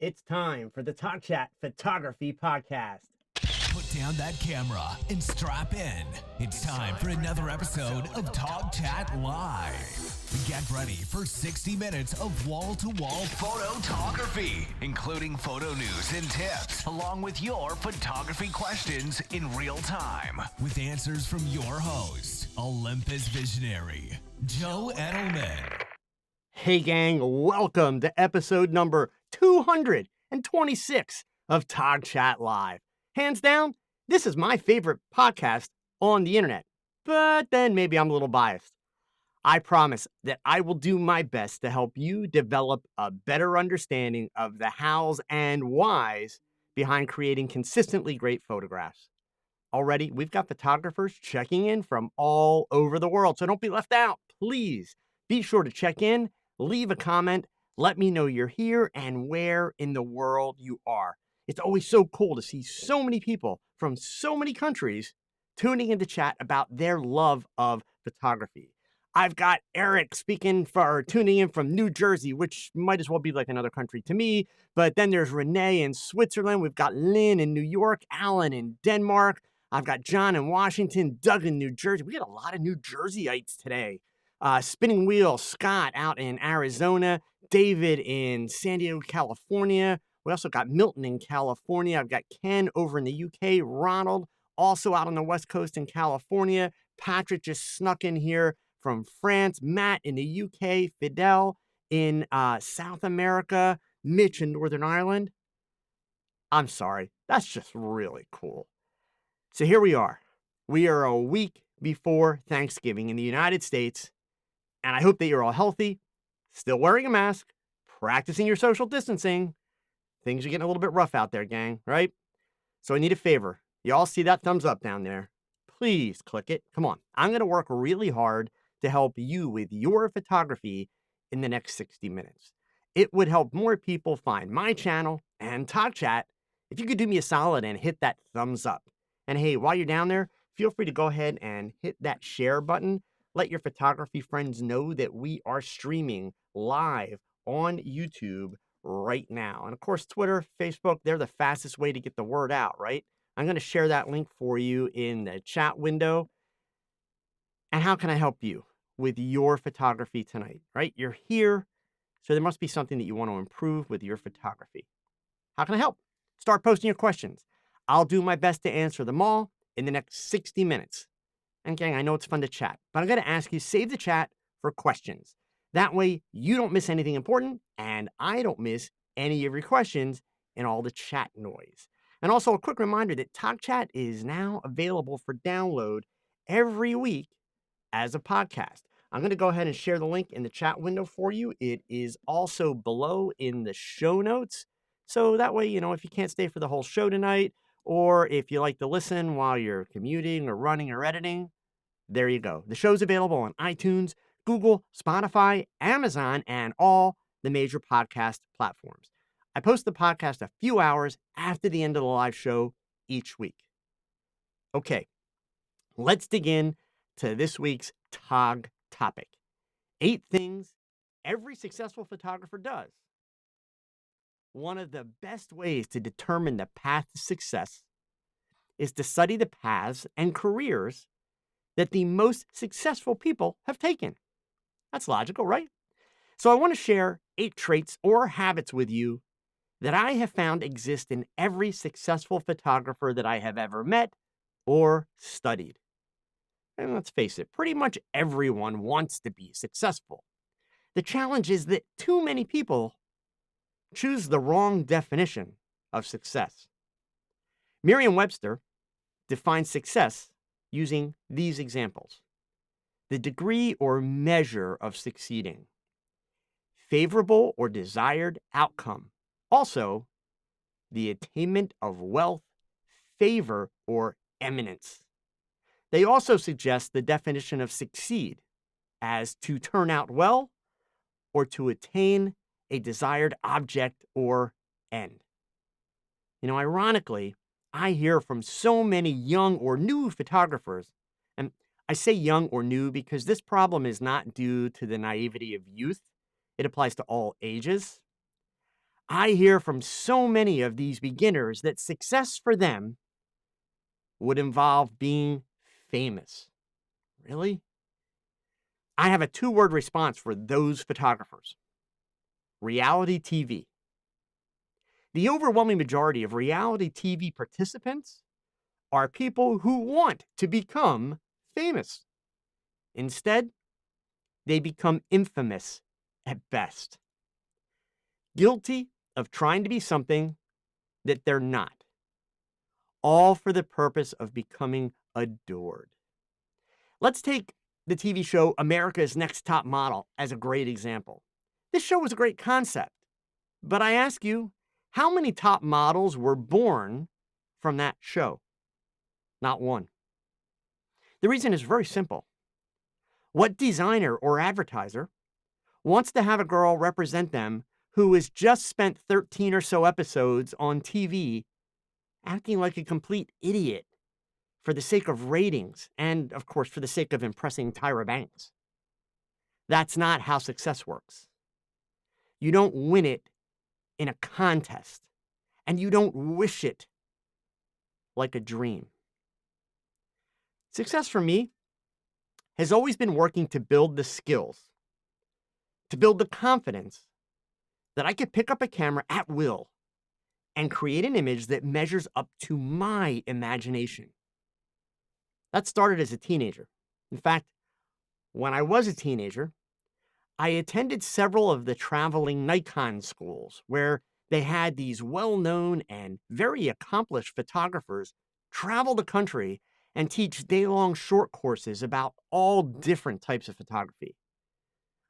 It's time for the TOGCHAT Photography Podcast. Put down that camera and strap in. It's time for another episode of TOGCHAT Live. Get ready for 60 minutes of wall-to-wall photography, including photo news and tips, along with your photography questions in real time, with answers from your host, Olympus Visionary Joe Edelman. Hey gang, welcome to episode number 226 of TOGCHAT Live. Hands down, this is my favorite podcast on the internet, but then maybe I'm a little biased. I promise that I will do my best to help you develop a better understanding of the hows and whys behind creating consistently great photographs. Already, we've got photographers checking in from all over the world, so don't be left out. Please be sure to check in, leave a comment, let me know you're here and where in the world you are. It's always so cool to see so many people from so many countries tuning in to chat about their love of photography. I've got Eric tuning in from New Jersey, which might as well be like another country to me. But then there's Renee in Switzerland. We've got Lynn in New York, Alan in Denmark. I've got John in Washington, Doug in New Jersey. We got a lot of New Jerseyites today. Spinning Wheel, Scott out in Arizona, David in San Diego, California. We also got Milton in California. I've got Ken over in the UK, Ronald also out on the West Coast in California. Patrick just snuck in here from France, Matt in the UK, Fidel in South America, Mitch in Northern Ireland. I'm sorry, that's just really cool. So here we are. We are a week before Thanksgiving in the United States. And I hope that you're all healthy, still wearing a mask, practicing your social distancing. Things are getting a little bit rough out there, gang, right? So I need a favor. You all see that thumbs up down there? Please click it. Come on. I'm going to work really hard to help you with your photography in the next 60 minutes. It would help more people find my channel and TOGCHAT if you could do me a solid and hit that thumbs up. And hey, while you're down there, feel free to go ahead and hit that share button. Let your photography friends know that we are streaming live on YouTube right now. And of course, Twitter, Facebook, they're the fastest way to get the word out, right? I'm going to share that link for you in the chat window. And how can I help you with your photography tonight, right? You're here, so there must be something that you want to improve with your photography. How can I help? Start posting your questions. I'll do my best to answer them all in the next 60 minutes. And gang, I know it's fun to chat, but I'm going to ask you, save the chat for questions. That way you don't miss anything important and I don't miss any of your questions in all the chat noise. And also a quick reminder that TOGCHAT is now available for download every week as a podcast. I'm going to go ahead and share the link in the chat window for you. It is also below in the show notes. So that way, if you can't stay for the whole show tonight, or if you like to listen while you're commuting or running or editing, there you go. The show's available on iTunes, Google, Spotify, Amazon, and all the major podcast platforms. I post the podcast a few hours after the end of the live show each week. Okay, let's dig in to this week's TOG topic. 8 things every successful photographer does. One of the best ways to determine the path to success is to study the paths and careers that the most successful people have taken. That's logical, right? So I want to share 8 traits or habits with you that I have found exist in every successful photographer that I have ever met or studied. And let's face it, pretty much everyone wants to be successful. The challenge is that too many people choose the wrong definition of success. Merriam-Webster defines success using these examples: the degree or measure of succeeding, favorable or desired outcome, also the attainment of wealth, favor, or eminence. They also suggest the definition of succeed as to turn out well or to attain a desired object or end. Ironically, I hear from so many young or new photographers, and I say young or new because this problem is not due to the naivety of youth. It applies to all ages. I hear from so many of these beginners that success for them would involve being famous. Really? I have a two-word response for those photographers: reality TV. The overwhelming majority of reality TV participants are people who want to become famous. Instead, they become infamous at best, guilty of trying to be something that they're not, all for the purpose of becoming adored. Let's take the TV show America's Next Top Model as a great example. This show was a great concept, but I ask you, how many top models were born from that show? Not one. The reason is very simple. What designer or advertiser wants to have a girl represent them who has just spent 13 or so episodes on TV acting like a complete idiot for the sake of ratings and, of course, for the sake of impressing Tyra Banks? That's not how success works. You don't win it in a contest, and you don't wish it like a dream. Success for me has always been working to build the skills, to build the confidence that I could pick up a camera at will and create an image that measures up to my imagination. That started as a teenager. In fact, when I was a teenager, I attended several of the traveling Nikon schools where they had these well-known and very accomplished photographers travel the country and teach day-long short courses about all different types of photography.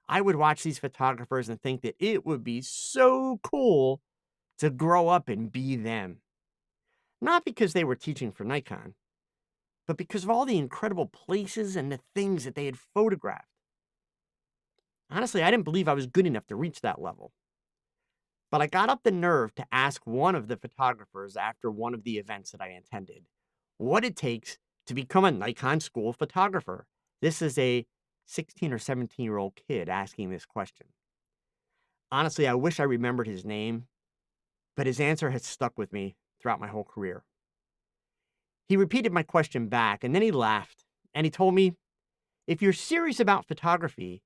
I would watch these photographers and think that it would be so cool to grow up and be them. Not because they were teaching for Nikon, but because of all the incredible places and the things that they had photographed. Honestly, I didn't believe I was good enough to reach that level. But I got up the nerve to ask one of the photographers after one of the events that I attended what it takes to become a Nikon school photographer. This is a 16 or 17-year-old kid asking this question. Honestly, I wish I remembered his name, but his answer has stuck with me throughout my whole career. He repeated my question back, and then he laughed, and he told me, if you're serious about photography,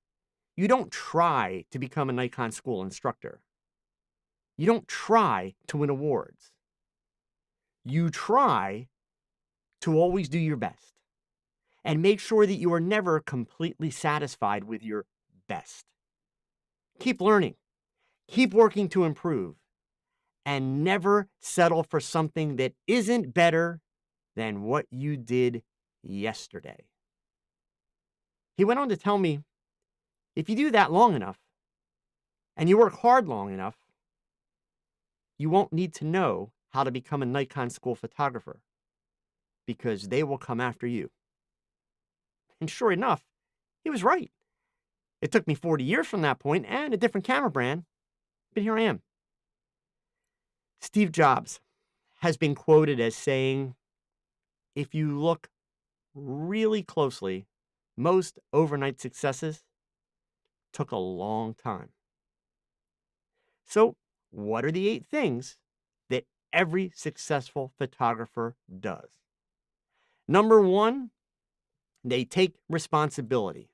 you don't try to become a Nikon school instructor. You don't try to win awards. You try to always do your best and make sure that you are never completely satisfied with your best. Keep learning, keep working to improve, and never settle for something that isn't better than what you did yesterday. He went on to tell me, if you do that long enough and you work hard long enough, you won't need to know how to become a Nikon school photographer because they will come after you. And sure enough, he was right. It took me 40 years from that point and a different camera brand, but here I am. Steve Jobs has been quoted as saying, if you look really closely, most overnight successes took a long time. So, what are the 8 things that every successful photographer does? Number 1, they take responsibility.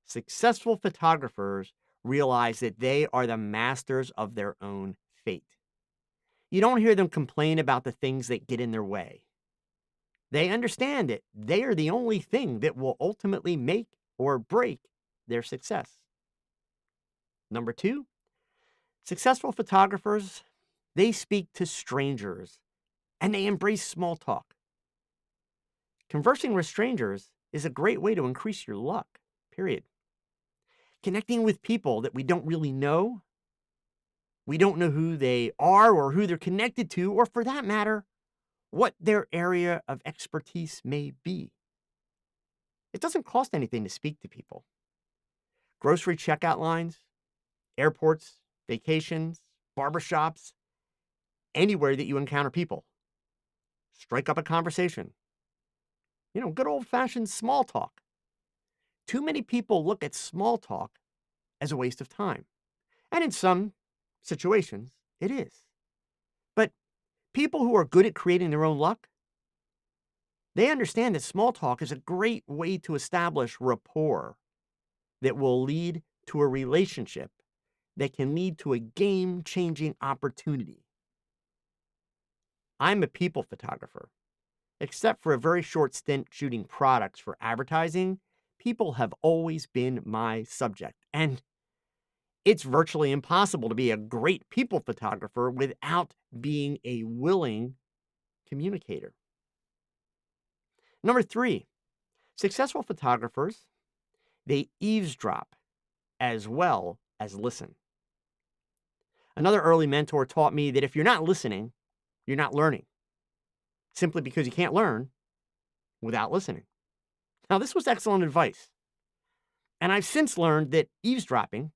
Successful photographers realize that they are the masters of their own fate. You don't hear them complain about the things that get in their way. They understand that they are the only thing that will ultimately make or break their success. Number 2, successful photographers, they speak to strangers and they embrace small talk. Conversing with strangers is a great way to increase your luck, period. Connecting with people that we don't really know, we don't know who they are or who they're connected to, or for that matter, what their area of expertise may be. It doesn't cost anything to speak to people. Grocery checkout lines, airports, vacations, barbershops, anywhere that you encounter people. Strike up a conversation. Good old-fashioned small talk. Too many people look at small talk as a waste of time. And in some situations, it is. But people who are good at creating their own luck, they understand that small talk is a great way to establish rapport that will lead to a relationship that can lead to a game-changing opportunity. I'm a people photographer. Except for a very short stint shooting products for advertising, people have always been my subject. And it's virtually impossible to be a great people photographer without being a willing communicator. Number 3, successful photographers, they eavesdrop as well as listen. Another early mentor taught me that if you're not listening, you're not learning, simply because you can't learn without listening. Now, this was excellent advice. And I've since learned that eavesdropping,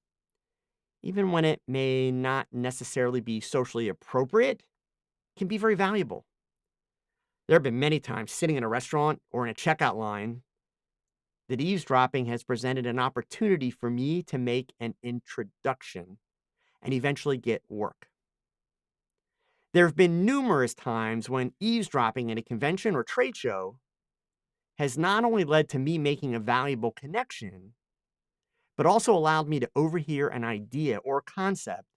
even when it may not necessarily be socially appropriate, can be very valuable. There have been many times sitting in a restaurant or in a checkout line that eavesdropping has presented an opportunity for me to make an introduction and eventually get work. There have been numerous times when eavesdropping in a convention or trade show has not only led to me making a valuable connection, but also allowed me to overhear an idea or concept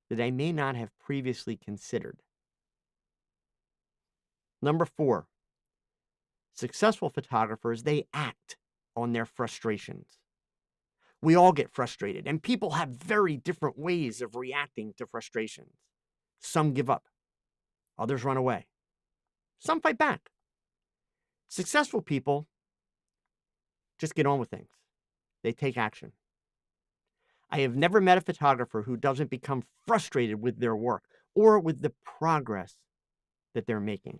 that I may not have previously considered. Number 4, successful photographers, they act on their frustrations. We all get frustrated, and people have very different ways of reacting to frustrations. Some give up, others run away, some fight back. Successful people just get on with things. They take action. I have never met a photographer who doesn't become frustrated with their work or with the progress that they're making.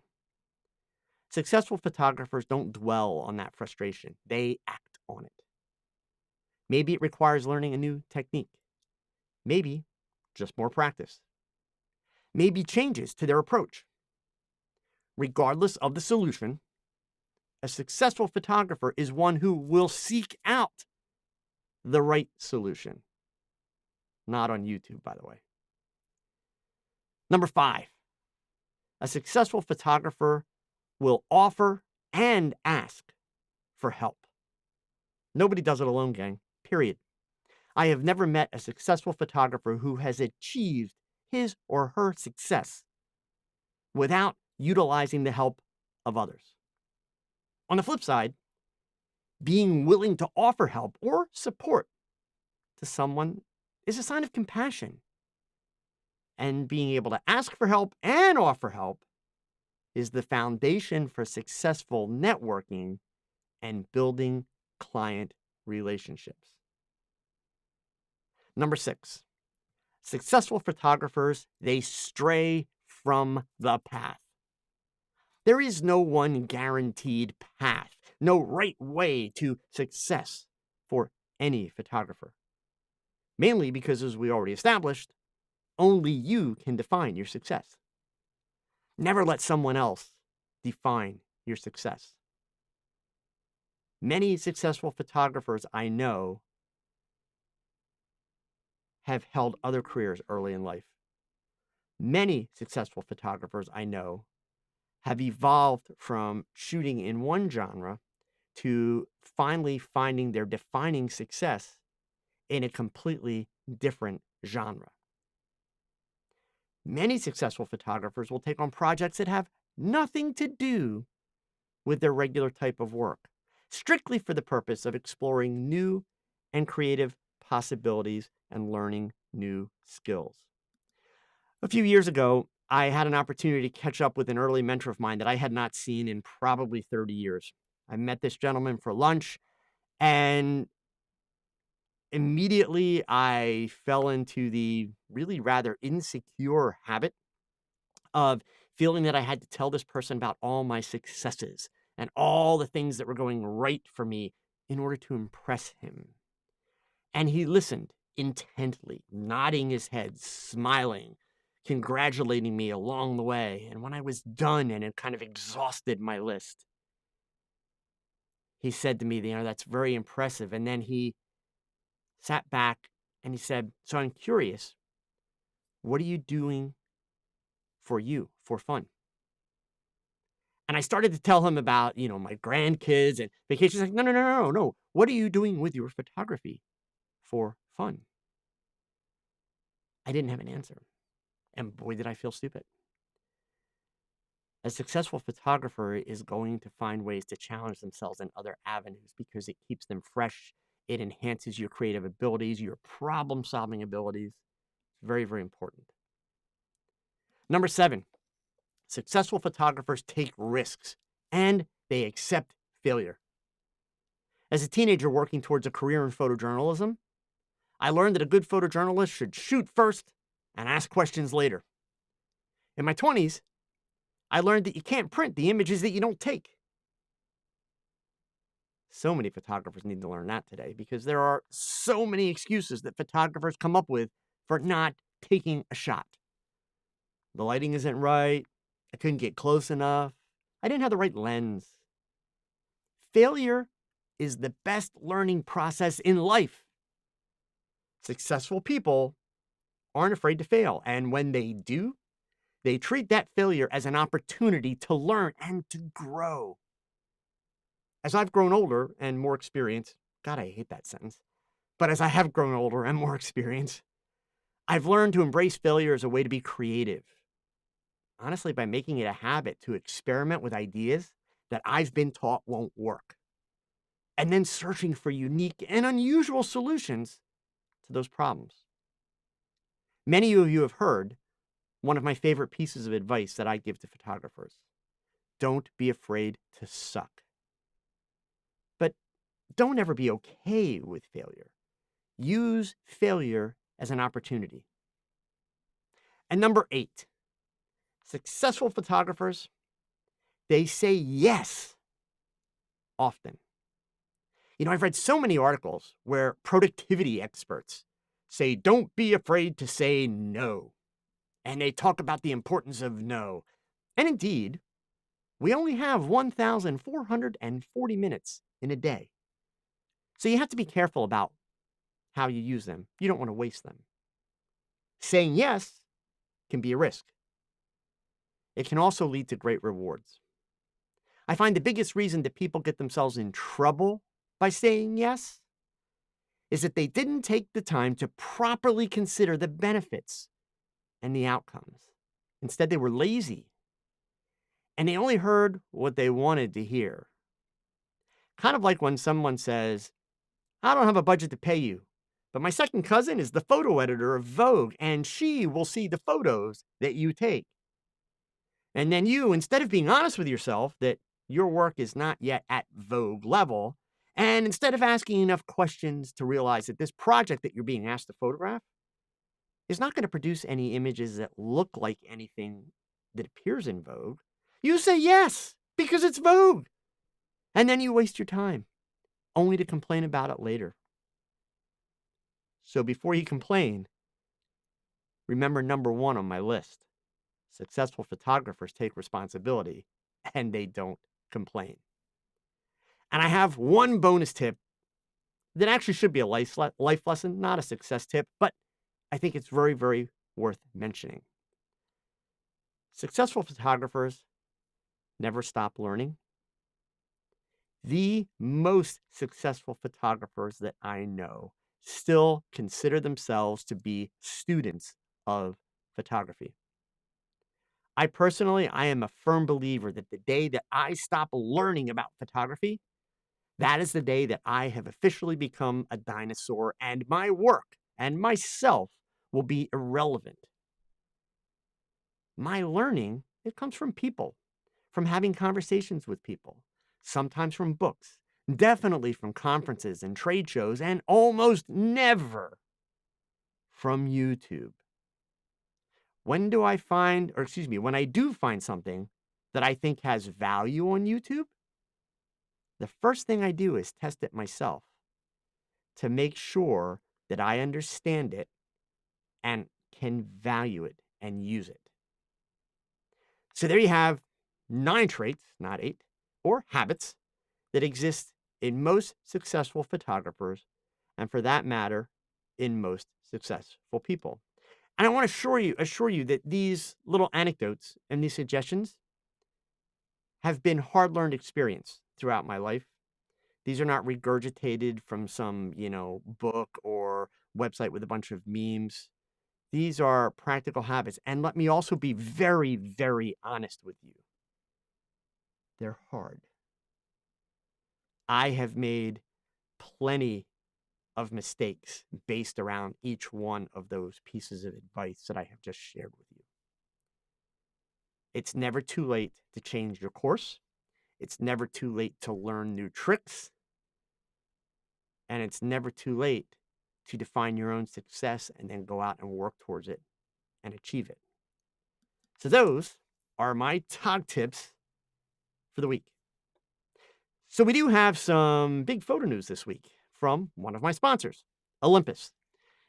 Successful photographers don't dwell on that frustration. They act on it. Maybe it requires learning a new technique. Maybe just more practice. Maybe changes to their approach. Regardless of the solution, a successful photographer is one who will seek out the right solution. Not on YouTube, by the way. Number 5, a successful photographer will offer and ask for help. Nobody does it alone, gang. Period. I have never met a successful photographer who has achieved his or her success without utilizing the help of others. On the flip side, being willing to offer help or support to someone is a sign of compassion. And being able to ask for help and offer help is the foundation for successful networking and building client relationships. Number 6, successful photographers, they stray from the path. There is no one guaranteed path, no right way to success for any photographer. Mainly because, as we already established, only you can define your success. Never let someone else define your success. Many successful photographers I know have held other careers early in life. Many successful photographers I know have evolved from shooting in one genre to finally finding their defining success in a completely different genre. Many successful photographers will take on projects that have nothing to do with their regular type of work, strictly for the purpose of exploring new and creative possibilities and learning new skills. A few years ago, I had an opportunity to catch up with an early mentor of mine that I had not seen in probably 30 years. I met this gentleman for lunch, and immediately I fell into the really rather insecure habit of feeling that I had to tell this person about all my successes and all the things that were going right for me in order to impress him. And he listened intently, nodding his head, smiling, congratulating me along the way. And when I was done and had kind of exhausted my list, he said to me, that's very impressive. And then he sat back and he said, so I'm curious, What are you doing for you, for fun? And I started to tell him about, my grandkids and vacations. He's like, no, no, no, no, no. What are you doing with your photography for fun? I didn't have an answer. And boy, did I feel stupid. A successful photographer is going to find ways to challenge themselves in other avenues because it keeps them fresh. It enhances your creative abilities, your problem solving abilities. It's very, very important. Number 7, successful photographers take risks and they accept failure. As a teenager working towards a career in photojournalism, I learned that a good photojournalist should shoot first and ask questions later. In my 20s, I learned that you can't print the images that you don't take. So many photographers need to learn that today because there are so many excuses that photographers come up with for not taking a shot. The lighting isn't right. I couldn't get close enough. I didn't have the right lens. Failure is the best learning process in life. Successful people aren't afraid to fail. And when they do, they treat that failure as an opportunity to learn and to grow. As I've grown older and more experienced, God, I hate that sentence, but as I have grown older and more experienced, I've learned to embrace failure as a way to be creative. Honestly, by making it a habit to experiment with ideas that I've been taught won't work, and then searching for unique and unusual solutions to those problems. Many of you have heard one of my favorite pieces of advice that I give to photographers. Don't be afraid to suck. But don't ever be okay with failure. Use failure as an opportunity. And number 8, successful photographers, they say yes often. I've read so many articles where productivity experts say, don't be afraid to say no. And they talk about the importance of no. And indeed, we only have 1,440 minutes in a day. So you have to be careful about how you use them. You don't want to waste them. Saying yes can be a risk. It can also lead to great rewards. I find the biggest reason that people get themselves in trouble by saying yes is that they didn't take the time to properly consider the benefits and the outcomes. Instead, they were lazy and they only heard what they wanted to hear. Kind of like when someone says, I don't have a budget to pay you, but my second cousin is the photo editor of Vogue and she will see the photos that you take. And then you, instead of being honest with yourself that your work is not yet at Vogue level, and instead of asking enough questions to realize that this project that you're being asked to photograph is not going to produce any images that look like anything that appears in Vogue, you say yes because it's Vogue. And then you waste your time only to complain about it later. So before you complain, remember number 1 on my list. Successful photographers take responsibility and they don't complain. And I have one bonus tip that actually should be a life lesson, not a success tip, but I think it's very, very worth mentioning. Successful photographers never stop learning. The most successful photographers that I know still consider themselves to be students of photography. I am a firm believer that the day that I stop learning about photography, that is the day that I have officially become a dinosaur and my work and myself will be irrelevant. My learning, it comes from people, from having conversations with people, sometimes from books, definitely from conferences and trade shows, and almost never from YouTube. When I do find something that I think has value on YouTube, the first thing I do is test it myself to make sure that I understand it and can value it and use it. So there you have 9 traits, not 8, or habits that exist in most successful photographers, and for that matter, in most successful people. And I want to assure you that these little anecdotes and these suggestions have been hard-learned experience throughout my life. These are not regurgitated from some, book or website with a bunch of memes. These are practical habits. And let me also be very, very honest with you. They're hard. I have made plenty of mistakes based around each one of those pieces of advice that I have just shared with you. It's never too late to change your course. It's never too late to learn new tricks. And it's never too late to define your own success and then go out and work towards it and achieve it. So those are my TOG tips for the week. So we do have some big photo news this week from one of my sponsors, Olympus.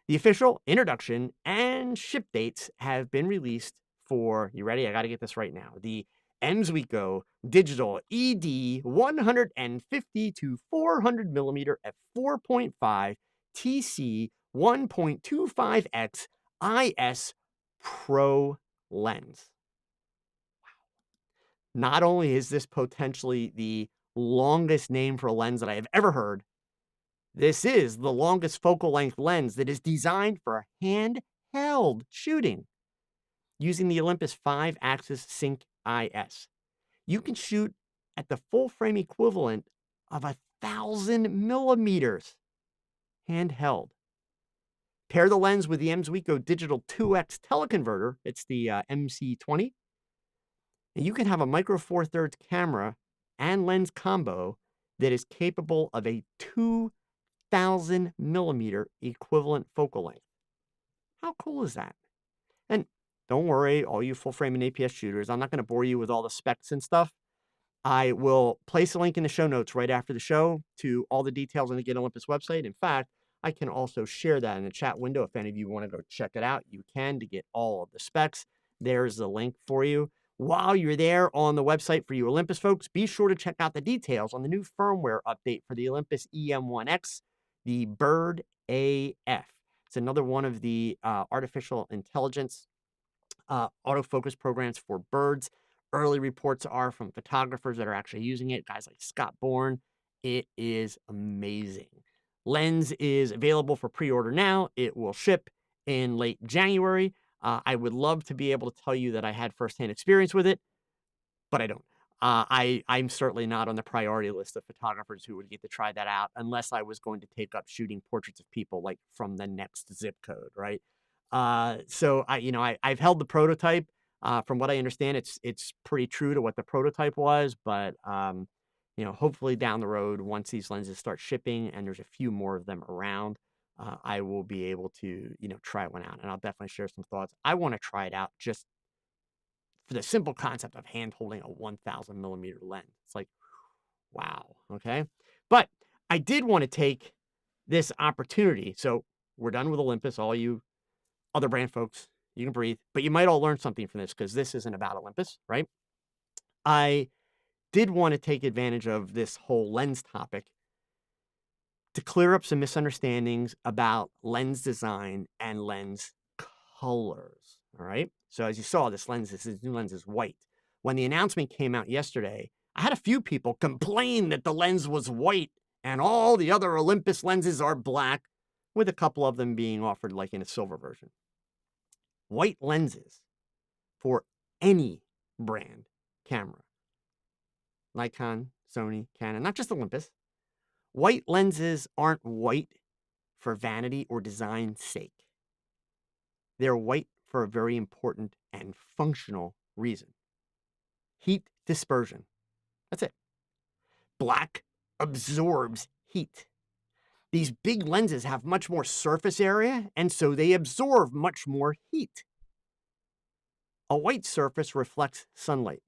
The official introduction and ship dates have been released for, you ready? I got to get this right now. The Emsweeko Digital ED 150 to 400 millimeter f4.5 TC 1.25x IS Pro lens. Not only is this potentially the longest name for a lens that I have ever heard, this is the longest focal length lens that is designed for handheld shooting using the Olympus 5-axis Sync IS. You can shoot at the full frame equivalent of 1,000 millimeters handheld. Pair the lens with the Emsweeko Digital 2X teleconverter. It's the MC20. And you can have a micro four thirds camera and lens combo that is capable of a 2,000 millimeter equivalent focal length. How cool is that? And don't worry, all you full frame and APS shooters, I'm not going to bore you with all the specs and stuff. I will place a link in the show notes right after the show to all the details on the Get Olympus website. In fact, I can also share that in the chat window. If any of you want to go check it out, you can to get all of the specs. There's the link for you. While you're there on the website for you Olympus folks, be sure to check out the details on the new firmware update for the Olympus EM1X, the Bird AF. It's another one of the artificial intelligence autofocus programs for birds. Early reports are from photographers that are actually using it, guys like Scott Bourne. It is amazing. Lens is available for pre-order now. It will ship in late January. I would love to be able to tell you that I had firsthand experience with it, but I don't. I'm certainly not on the priority list of photographers who would get to try that out unless I was going to take up shooting portraits of people like from the next zip code, right? So I've held the prototype. From what I understand, it's pretty true to what the prototype was, but hopefully down the road, once these lenses start shipping and there's a few more of them around, I will be able to try one out, and I'll definitely share some thoughts. I want to try it out just for the simple concept of hand holding a 1,000 millimeter lens. It's like, wow, okay. But I did want to take this opportunity. So we're done with Olympus. All you other brand folks, you can breathe, but you might all learn something from this because this isn't about Olympus, right? I did want to take advantage of this whole lens topic to clear up some misunderstandings about lens design and lens colors, all right? So as you saw, this new lens is white. When the announcement came out yesterday, I had a few people complain that the lens was white and all the other Olympus lenses are black, with a couple of them being offered like in a silver version. White lenses for any brand camera, Nikon, Sony, Canon, not just Olympus. White lenses aren't white for vanity or design's sake. They're white for a very important and functional reason. Heat dispersion. That's it. Black absorbs heat. These big lenses have much more surface area, and so they absorb much more heat. A white surface reflects sunlight,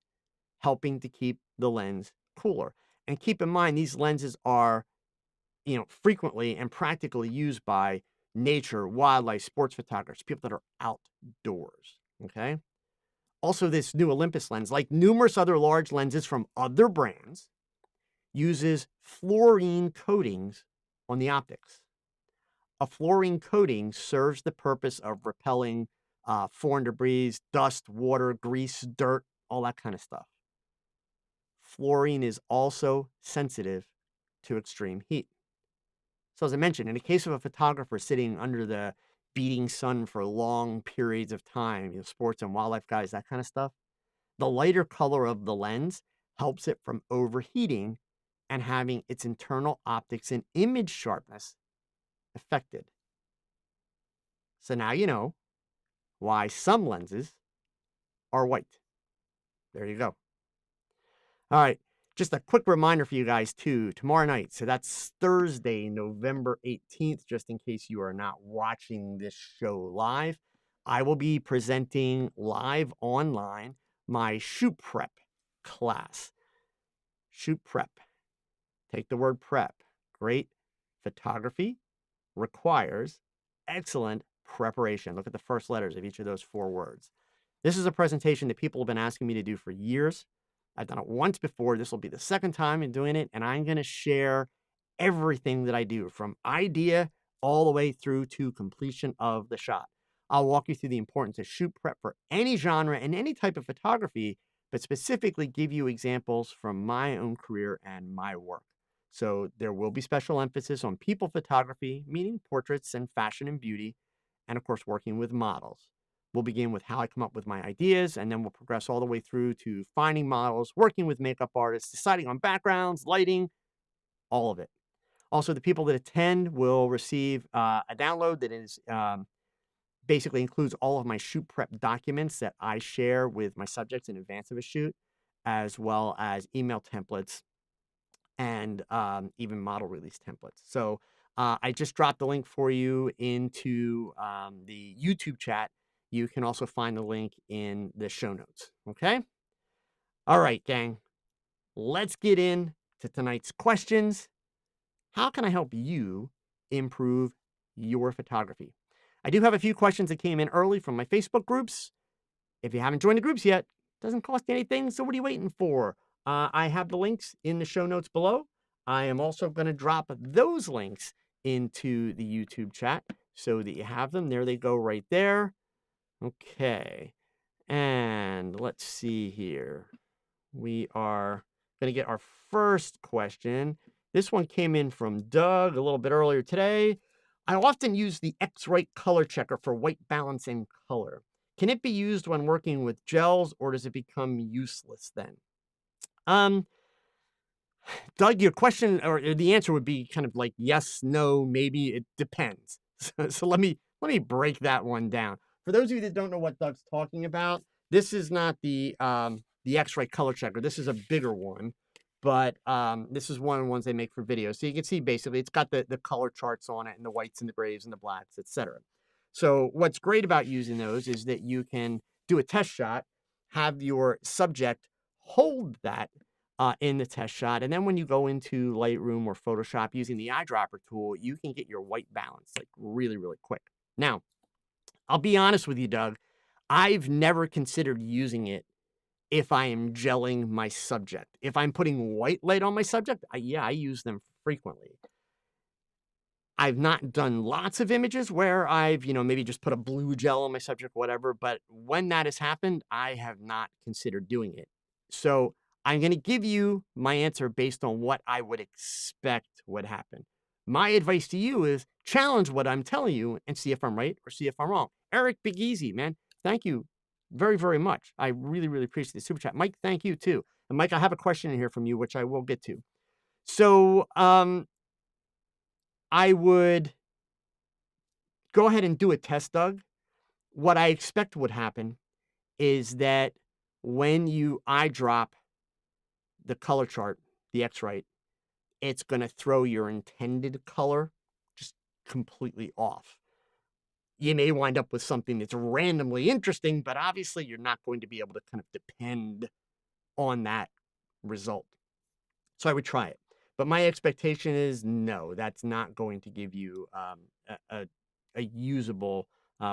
helping to keep the lens cooler. And keep in mind, these lenses are, frequently and practically used by nature, wildlife, sports photographers, people that are outdoors, okay? Also, this new Olympus lens, like numerous other large lenses from other brands, uses fluorine coatings on the optics. A fluorine coating serves the purpose of repelling foreign debris, dust, water, grease, dirt, all that kind of stuff. Fluorine is also sensitive to extreme heat. So as I mentioned, in the case of a photographer sitting under the beating sun for long periods of time, sports and wildlife guys, that kind of stuff, the lighter color of the lens helps it from overheating and having its internal optics and image sharpness affected. So now you know why some lenses are white. There you go. All right. Just a quick reminder for you guys, too, tomorrow night. So that's Thursday, November 18th, just in case you are not watching this show live. I will be presenting live online my shoot prep class. Shoot prep. Take the word prep. Great photography requires excellent preparation. Look at the first letters of each of those 4 words. This is a presentation that people have been asking me to do for years. I've done it once before. This will be the second time in doing it, and I'm going to share everything that I do from idea all the way through to completion of the shot. I'll walk you through the importance of shoot prep for any genre and any type of photography, but specifically give you examples from my own career and my work. So there will be special emphasis on people photography, meaning portraits and fashion and beauty, and of course, working with models. We'll begin with how I come up with my ideas, and then we'll progress all the way through to finding models, working with makeup artists, deciding on backgrounds, lighting, all of it. Also, the people that attend will receive a download that is basically includes all of my shoot prep documents that I share with my subjects in advance of a shoot, as well as email templates and even model release templates. So I just dropped the link for you into the YouTube chat. You can also find the link in the show notes. Okay? All right, gang. Let's get into tonight's questions. How can I help you improve your photography? I do have a few questions that came in early from my Facebook groups. If you haven't joined the groups yet, it doesn't cost you anything, so what are you waiting for? I have the links in the show notes below. I am also going to drop those links into the YouTube chat so that you have them. There they go right there. Okay, and let's see here. We are going to get our first question. This one came in from Doug a little bit earlier today. I often use the X-Rite color checker for white balance and color. Can it be used when working with gels, or does it become useless then? Doug, your question or the answer would be kind of like yes, no, maybe. It depends. So let me break that one down. For those of you that don't know what Doug's talking about, this is not the X-Rite color checker. This is a bigger one, but this is one of the ones they make for videos. So you can see basically it's got the color charts on it and the whites and the grays and the blacks, etc. So what's great about using those is that you can do a test shot, have your subject hold that in the test shot, and then when you go into Lightroom or Photoshop using the eyedropper tool, you can get your white balance like really, really quick. Now, I'll be honest with you, Doug. I've never considered using it if I am gelling my subject. If I'm putting white light on my subject, I use them frequently. I've not done lots of images where I've, maybe just put a blue gel on my subject, whatever. But when that has happened, I have not considered doing it. So I'm going to give you my answer based on what I would expect would happen. My advice to you is challenge what I'm telling you and see if I'm right or see if I'm wrong. Eric, Big Easy, man. Thank you very, very much. I really, really appreciate the super chat. Mike, thank you too. And Mike, I have a question in here from you, which I will get to. So I would go ahead and do a test, Doug. What I expect would happen is that when you eyedrop the color chart, the X-Rite, it's going to throw your intended color just completely off. You may wind up with something that's randomly interesting, but obviously you're not going to be able to kind of depend on that result. So I would try it. But my expectation is no, that's not going to give you a usable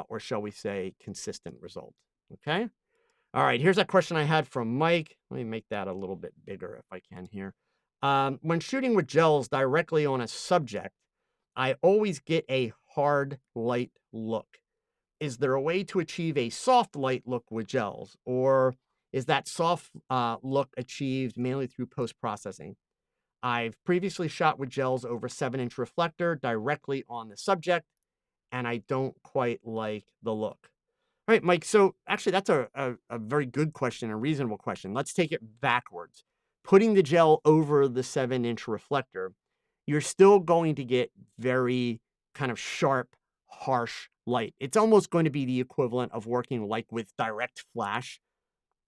or shall we say consistent result. Okay? All right, here's a question I had from Mike. Let me make that a little bit bigger if I can here. When shooting with gels directly on a subject, I always get a hard light look. is there a way to achieve a soft light look with gels, or is that soft look achieved mainly through post-processing? I've previously shot with gels over 7-inch reflector directly on the subject, and I don't quite like the look. All right, Mike. So actually, that's a very good question, a reasonable question. Let's take it backwards. Putting the gel over the 7-inch reflector, you're still going to get very kind of sharp, harsh light. It's almost going to be the equivalent of working like with direct flash,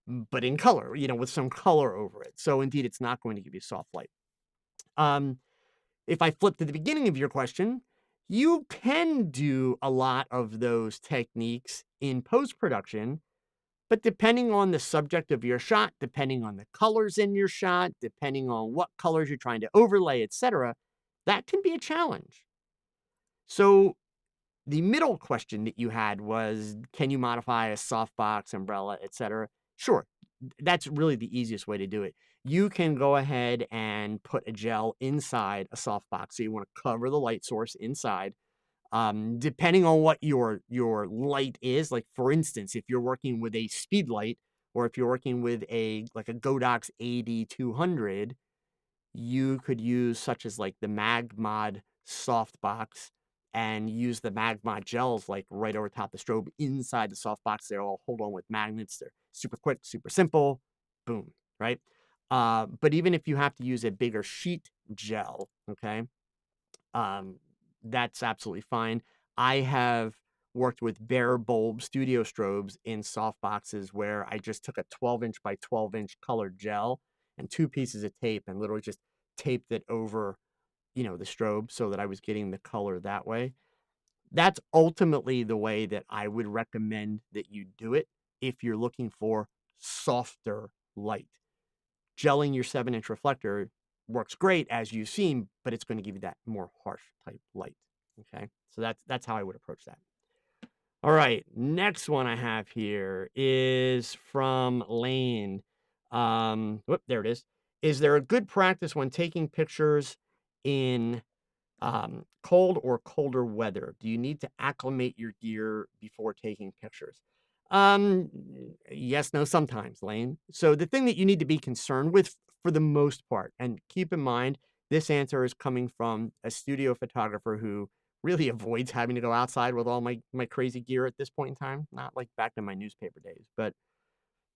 but in color, with some color over it. So indeed, it's not going to give you soft light. Um, if I flip to the beginning of your question, you can do a lot of those techniques in post-production, but depending on the subject of your shot, depending on the colors in your shot, depending on what colors you're trying to overlay, etc., that can be a challenge. So the middle question that you had was, can you modify a softbox, umbrella, etc.? Sure. That's really the easiest way to do it. You can go ahead and put a gel inside a softbox. So you want to cover the light source inside. Depending on what your light is, like for instance, if you're working with a speed light or if you're working with a Godox AD200, you could use such as like the Magmod softbox and use the Magmod gels like right over top the strobe inside the softbox. They're all hold on with magnets. They're super quick, super simple. Boom, right? But even if you have to use a bigger sheet gel, okay, um, that's absolutely fine. I have worked with bare bulb studio strobes in soft boxes where I just took a 12-inch by 12-inch colored gel and 2 pieces of tape and literally just taped it over, the strobe so that I was getting the color that way. That's ultimately the way that I would recommend that you do it if you're looking for softer light. Gelling your 7-inch reflector works great as you've seen, but it's going to give you that more harsh type light. Okay. So that's how I would approach that. All right. Next one I have here is from Lane. There it is. Is there a good practice when taking pictures in cold or colder weather? Do you need to acclimate your gear before taking pictures? Um, yes, no, sometimes, Lane. So the thing that you need to be concerned with for the most part, and keep in mind, this answer is coming from a studio photographer who really avoids having to go outside with all my crazy gear at this point in time. Not like back in my newspaper days, but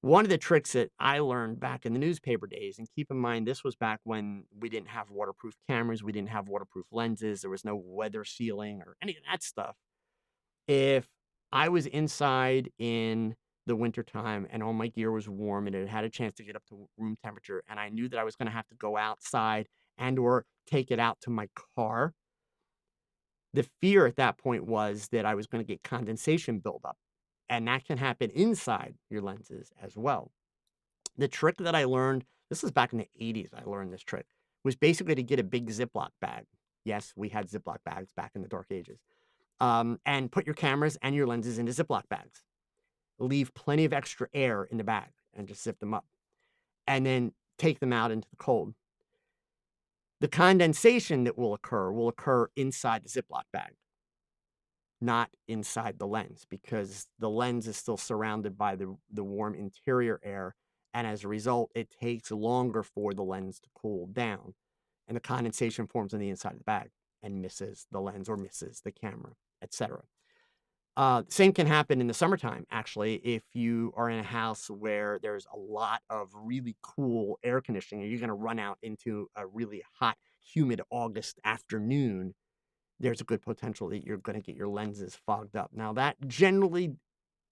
one of the tricks that I learned back in the newspaper days, and keep in mind, this was back when we didn't have waterproof cameras, we didn't have waterproof lenses, there was no weather sealing or any of that stuff. If I was inside in the wintertime and all my gear was warm and it had a chance to get up to room temperature, and I knew that I was going to have to go outside and or take it out to my car, the fear at that point was that I was going to get condensation buildup. And that can happen inside your lenses as well. The trick that I learned, this was back in the 80s, I learned this trick, was basically to get a big Ziploc bag. Yes, we had Ziploc bags back in the dark ages. And put your cameras and your lenses into Ziploc bags. Leave plenty of extra air in the bag and just zip them up. And then take them out into the cold. The condensation that will occur inside the Ziploc bag, not inside the lens, because the lens is still surrounded by the warm interior air. And as a result, it takes longer for the lens to cool down. And the condensation forms on the inside of the bag and misses the lens or misses the camera, etc. Same can happen in the summertime, actually, if you are in a house where there's a lot of really cool air conditioning, you're going to run out into a really hot, humid August afternoon, there's a good potential that you're going to get your lenses fogged up. Now, that generally,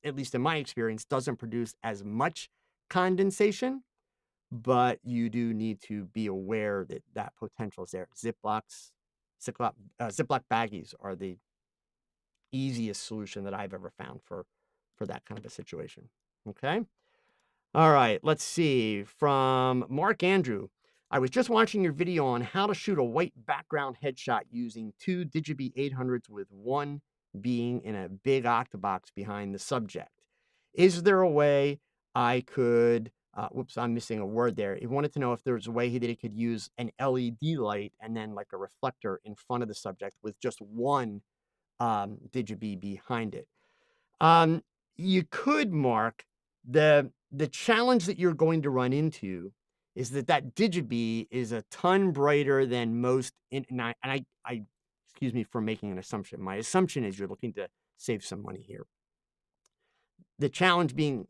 at least in my experience, doesn't produce as much condensation, but you do need to be aware that that potential is there. Ziploc baggies are the easiest solution that I've ever found for that kind of a situation. Okay. All right. Let's see. From Mark Andrew. I was just watching your video on how to shoot a white background headshot using 2 Digibee 800s with one being in a big octabox behind the subject. Is there a way I could, whoops, I'm missing a word there. He wanted to know if there was a way that he could use an LED light and then like a reflector in front of the subject with just one Digibee behind it. Um, you could, Mark, the challenge that you're going to run into is that Digibee is a ton brighter than most and I excuse me for making an assumption. My assumption is you're looking to save some money here. The challenge being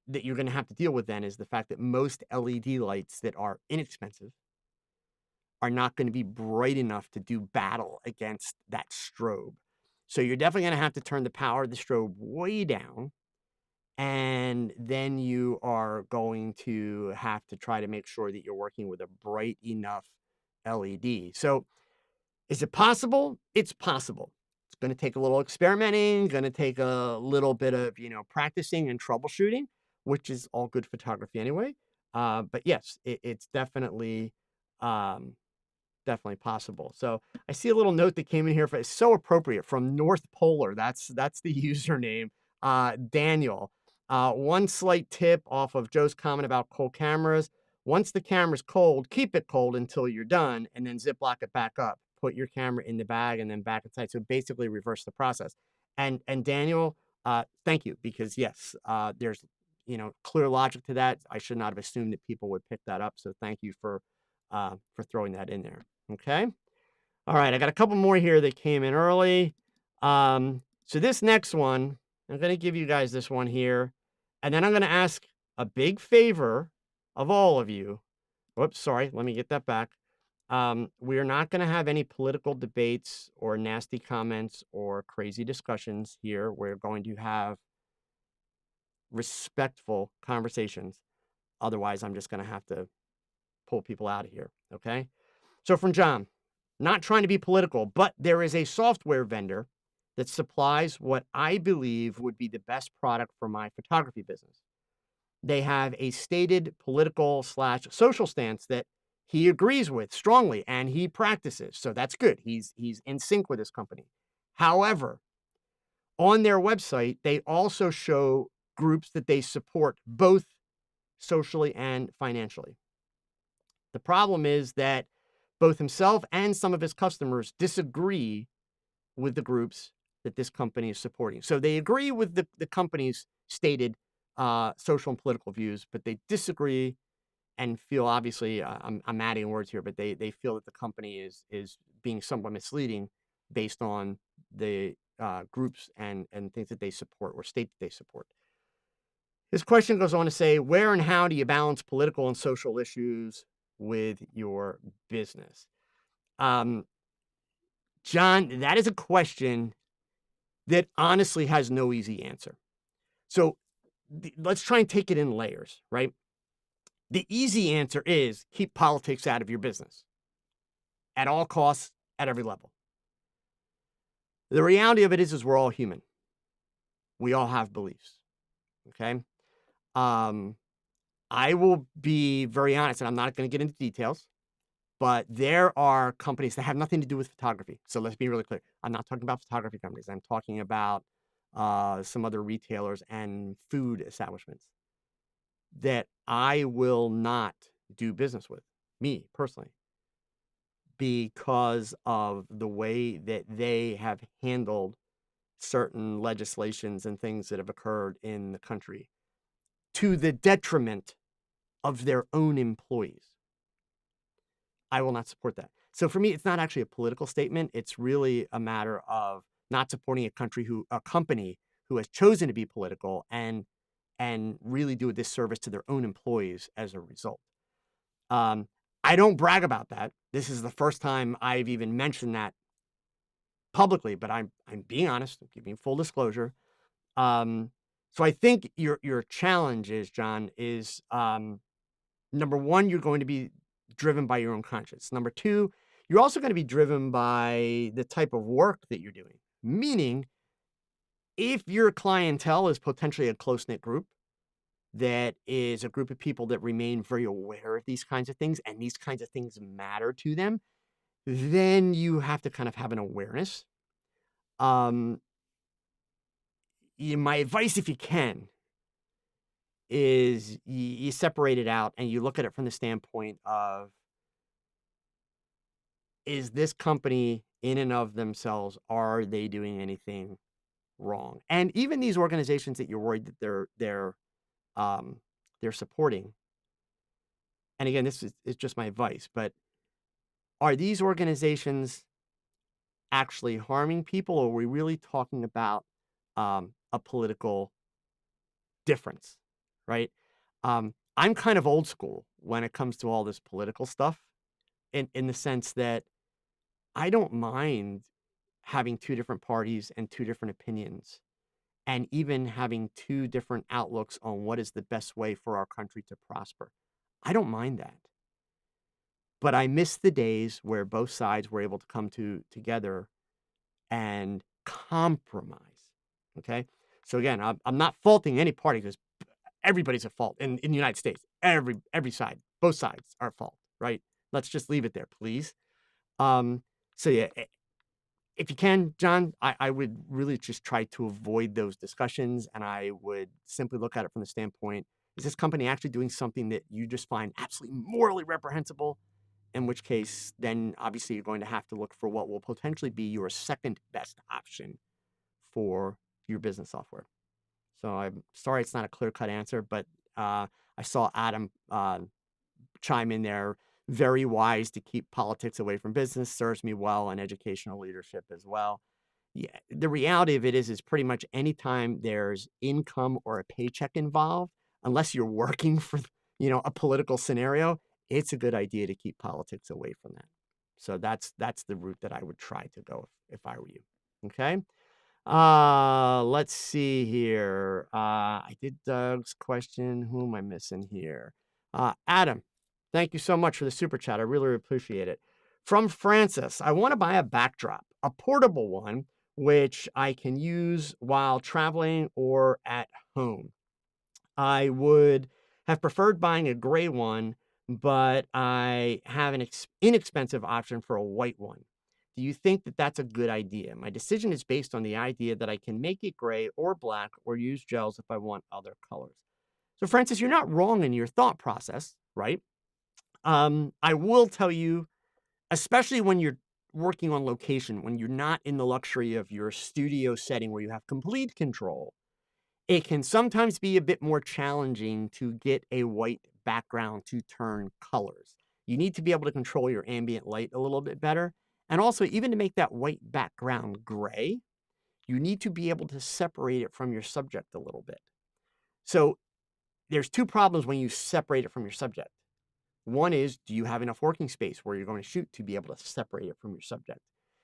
that you're gonna have to deal with then is the fact that most LED lights that are inexpensive are not gonna be bright enough to do battle against that strobe. So you're definitely gonna have to turn the power of the strobe way down, and then you are going to have to try to make sure that you're working with a bright enough LED. So is it possible? It's possible. It's gonna take a little experimenting, gonna take a little bit of, practicing and troubleshooting, which is all good photography anyway. But yes, it's um, definitely possible. So I see a little note that came in here for it's so appropriate from North Polar. That's the username. Daniel. One slight tip off of Joe's comment about cold cameras. Once the camera's cold, keep it cold until you're done and then Ziploc it back up. Put your camera in the bag and then back inside. So basically reverse the process. And Daniel, thank you, because yes, there's clear logic to that. I should not have assumed that people would pick that up. So thank you for throwing that in there. Okay. All right. I got a couple more here that came in early. So this next one, I'm going to give you guys this one here. And then I'm going to ask a big favor of all of you. Whoops. Sorry. Let me get that back. We are not going to have any political debates or nasty comments or crazy discussions here. We're going to have respectful conversations. Otherwise, I'm just going to have to pull people out of here. Okay. So from John, not trying to be political, but there is a software vendor that supplies what I believe would be the best product for my photography business. They have a stated political/social stance that he agrees with strongly and he practices. So that's good. He's in sync with his company. However, on their website, they also show groups that they support both socially and financially. The problem is that both himself and some of his customers disagree with the groups that this company is supporting. So they agree with the company's stated social and political views, but they disagree and feel obviously I'm adding words here, but they feel that the company is being somewhat misleading based on the groups and things that they support or state that they support. His question goes on to say, where and how do you balance political and social issues with your business? Um, John, that is a question that honestly has no easy answer. So let's try and take it in layers, right? The easy answer is keep politics out of your business at all costs, at every level. The reality of it is we're all human. We all have beliefs. Okay. I will be very honest, and I'm not going to get into details, but there are companies that have nothing to do with photography. So let's be really clear. I'm not talking about photography companies. I'm talking about some other retailers and food establishments that I will not do business with, me personally, because of the way that they have handled certain legislations and things that have occurred in the country to the detriment of their own employees. I will not support that. So for me, it's not actually a political statement. It's really a matter of not supporting a company who has chosen to be political and really do a disservice to their own employees as a result. I don't brag about that. This is the first time I've even mentioned that publicly, but I'm being honest. I'm giving full disclosure. So I think your challenge is, John, is number one, you're going to be driven by your own conscience. Number two, you're also going to be driven by the type of work that you're doing. Meaning, if your clientele is potentially a close-knit group, that is a group of people that remain very aware of these kinds of things, and these kinds of things matter to them, then you have to kind of have an awareness. My advice, if you can, is you separate it out and you look at it from the standpoint of, is this company in and of themselves, are they doing anything wrong. And even these organizations that you're worried that they're supporting, and again, this is just my advice, but are these organizations actually harming people, or are we really talking about a political difference, right? I'm kind of old school when it comes to all this political stuff, in the sense that I don't mind having two different parties and two different opinions, and even having two different outlooks on what is the best way for our country to prosper. I don't mind that. But I miss the days where both sides were able to come together and compromise. Okay. So again, I'm not faulting any party because everybody's at fault in the United States. Every side, both sides are at fault, right? Let's just leave it there, please. Um, so yeah, if you can, John, I would really just try to avoid those discussions, and I would simply look at it from the standpoint: is this company actually doing something that you just find absolutely morally reprehensible? In which case, then obviously you're going to have to look for what will potentially be your second best option for your business software. So I'm sorry it's not a clear-cut answer, but I saw Adam chime in there. Very wise to keep politics away from business. Serves me well in educational leadership as well. Yeah, the reality of it is pretty much anytime there's income or a paycheck involved, unless you're working for, a political scenario, it's a good idea to keep politics away from that. So that's the route that I would try to go if I were you. Okay. Let's see here. I did Doug's question. Who am I missing here? Adam, thank you so much for the super chat. I really appreciate it. From Francis, I want to buy a backdrop, a portable one, which I can use while traveling or at home. I would have preferred buying a gray one, but I have an inexpensive option for a white one. Do you think that that's a good idea? My decision is based on the idea that I can make it gray or black or use gels if I want other colors. So, Francis, you're not wrong in your thought process, right? I will tell you, especially when you're working on location, when you're not in the luxury of your studio setting where you have complete control, it can sometimes be a bit more challenging to get a white background to turn colors. You need to be able to control your ambient light a little bit better. And also, even to make that white background gray, you need to be able to separate it from your subject a little bit. So there's two problems when you separate it from your subject. One is, do you have enough working space where you're going to shoot to be able to separate it from your subject?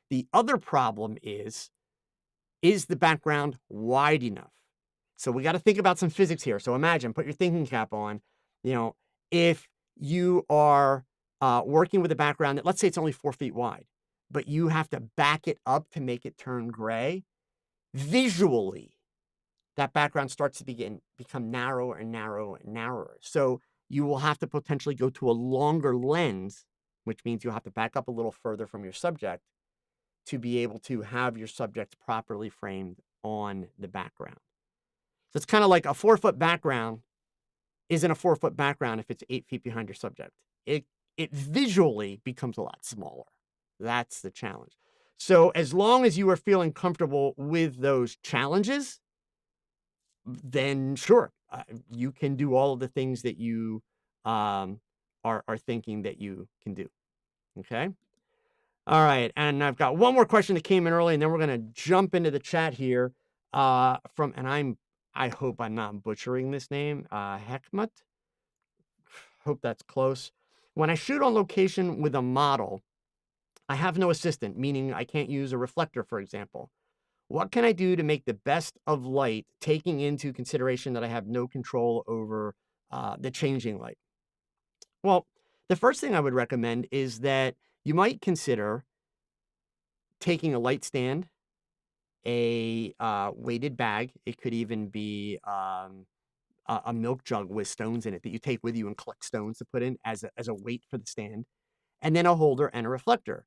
The other problem is the background wide enough? So we got to think about some physics here. So imagine, put your thinking cap on, if you are working with a background that, let's say it's only 4 feet wide, but you have to back it up to make it turn gray, visually, that background starts to become narrower and narrower and narrower. So you will have to potentially go to a longer lens, which means you'll have to back up a little further from your subject to be able to have your subject properly framed on the background. So it's kind of like a 4-foot background isn't a 4-foot background if it's 8 feet behind your subject. It visually becomes a lot smaller. That's the challenge. So as long as you are feeling comfortable with those challenges, then sure, you can do all of the things that you are thinking that you can do. Okay. All right, and I've got one more question that came in early, and then we're going to jump into the chat here. I hope I'm not butchering this name. Hekmat. Hope that's close. When I shoot on location with a model, I have no assistant, meaning I can't use a reflector, for example. What can I do to make the best of light, taking into consideration that I have no control over the changing light? Well, the first thing I would recommend is that you might consider taking a light stand, a weighted bag. It could even be a milk jug with stones in it that you take with you and collect stones to put in as a weight for the stand, and then a holder and a reflector.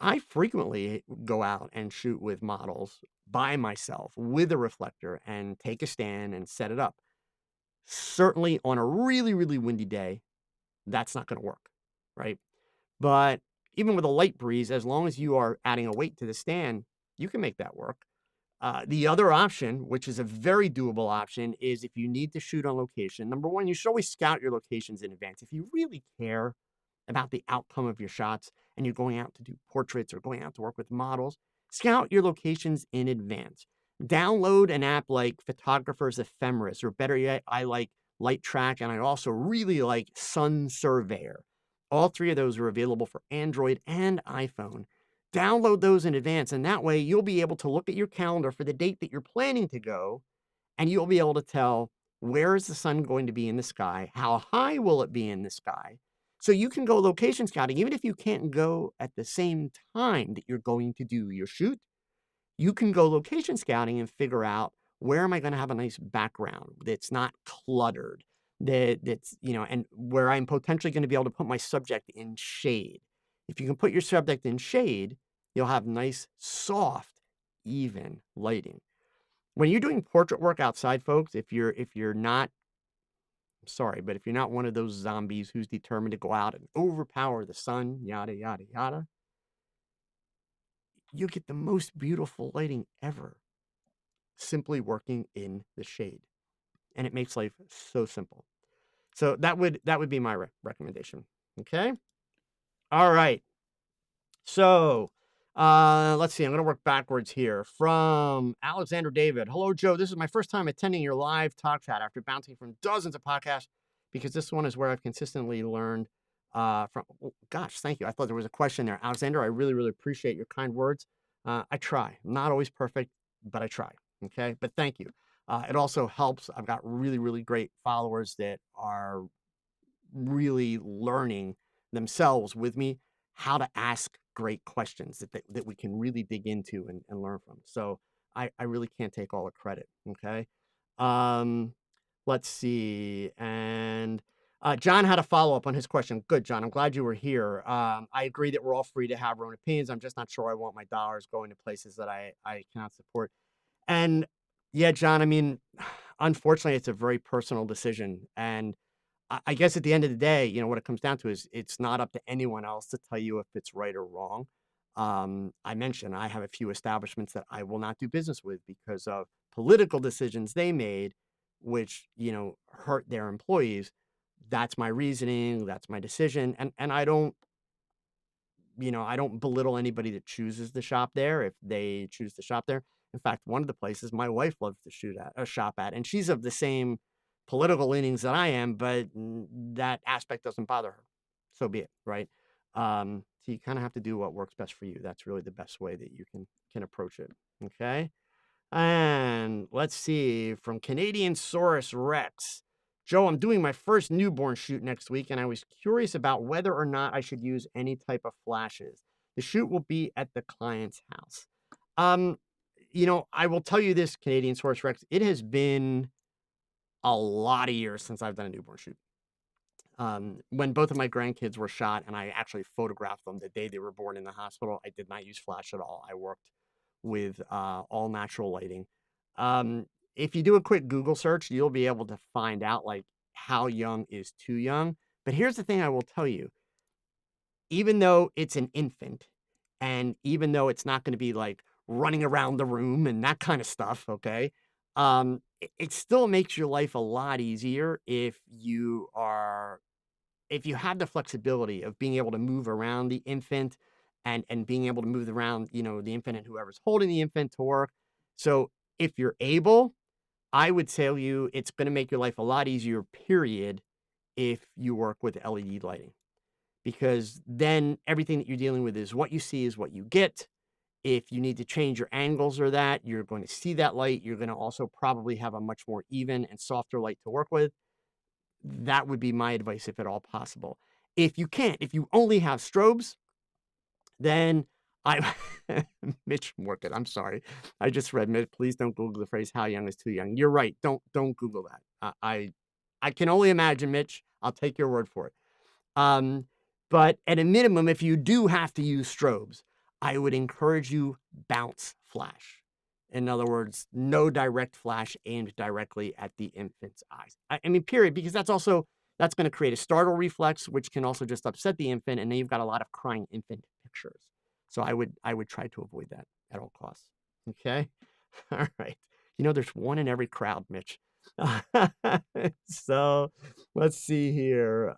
I frequently go out and shoot with models by myself with a reflector and take a stand and set it up. Certainly on a really, really windy day, that's not going to work, right? But even with a light breeze, as long as you are adding a weight to the stand, you can make that work. The other option, which is a very doable option, is if you need to shoot on location. Number one, you should always scout your locations in advance. If you really care about the outcome of your shots and you're going out to do portraits or going out to work with models, scout your locations in advance. Download an app like Photographer's Ephemeris, or better yet, I like Light Track, and I also really like Sun Surveyor. All three of those are available for Android and iPhone. Download those in advance, and that way you'll be able to look at your calendar for the date that you're planning to go, and you'll be able to tell, where is the sun going to be in the sky? How high will it be in the sky? So you can go location scouting, even if you can't go at the same time that you're going to do your shoot. You can go location scouting and figure out, where am I going to have a nice background that's not cluttered, that's, and where I'm potentially going to be able to put my subject in shade. If you can put your subject in shade, you'll have nice, soft, even lighting. When you're doing portrait work outside, folks, if you're not, I'm sorry, but if you're not one of those zombies who's determined to go out and overpower the sun, yada, yada, yada, you get the most beautiful lighting ever simply working in the shade. And it makes life so simple. So that would be my recommendation. Okay. All right. So let's see. I'm going to work backwards here. From Alexander David. Hello, Joe. This is my first time attending your live talk chat after bouncing from dozens of podcasts, because this one is where I've consistently learned from. Oh, gosh, thank you. I thought there was a question there. Alexander, I really, really appreciate your kind words. I try. I'm not always perfect, but I try. Okay. But thank you. It also helps. I've got really, really great followers that are really learning themselves with me how to ask great questions that we can really dig into and learn from. So I really can't take all the credit. Okay. Let's see. And John had a follow-up on his question. Good, John. I'm glad you were here. I agree that we're all free to have our own opinions. I'm just not sure I want my dollars going to places that I cannot support. And yeah, John, I mean, unfortunately, it's a very personal decision. And I guess at the end of the day, what it comes down to is, it's not up to anyone else to tell you if it's right or wrong. I mentioned I have a few establishments that I will not do business with because of political decisions they made, which, hurt their employees. That's my reasoning. That's my decision. And I don't belittle anybody that chooses to shop there if they choose to shop there. In fact, one of the places my wife loves to shop at, and she's of the same political leanings that I am, but that aspect doesn't bother her. So be it, right? So you kind of have to do what works best for you. That's really the best way that you can approach it. Okay. And let's see, from Canadian Saurus Rex. Joe, I'm doing my first newborn shoot next week, and I was curious about whether or not I should use any type of flashes. The shoot will be at the client's house. I will tell you this, Canadian Saurus Rex, it has been a lot of years since I've done a newborn shoot. When both of my grandkids were shot and I actually photographed them the day they were born in the hospital, I did not use flash at all. I worked with all natural lighting. If you do a quick Google search, you'll be able to find out like how young is too young. But here's the thing I will tell you. Even though it's an infant, and even though it's not going to be like running around the room and that kind of stuff, okay, it still makes your life a lot easier if you have the flexibility of being able to move around the infant and being able to move around, the infant and whoever's holding the infant to work. So if you're able, I would tell you it's going to make your life a lot easier, period, if you work with LED lighting. Because then everything that you're dealing with is what you see is what you get. If you need to change your angles or that, you're going to see that light. You're going to also probably have a much more even and softer light to work with. That would be my advice if at all possible. If you can't, if you only have strobes, then Mitch Morgan, I'm sorry. I just read, Mitch, please don't Google the phrase, how young is too young. You're right. Don't Google that. I can only imagine, Mitch. I'll take your word for it. But at a minimum, if you do have to use strobes, I would encourage you bounce flash. In other words, no direct flash aimed directly at the infant's eyes. I mean, period, because that's going to create a startle reflex, which can also just upset the infant, and then you've got a lot of crying infant pictures. So I would try to avoid that at all costs. Okay. All right. There's one in every crowd, Mitch. So let's see here.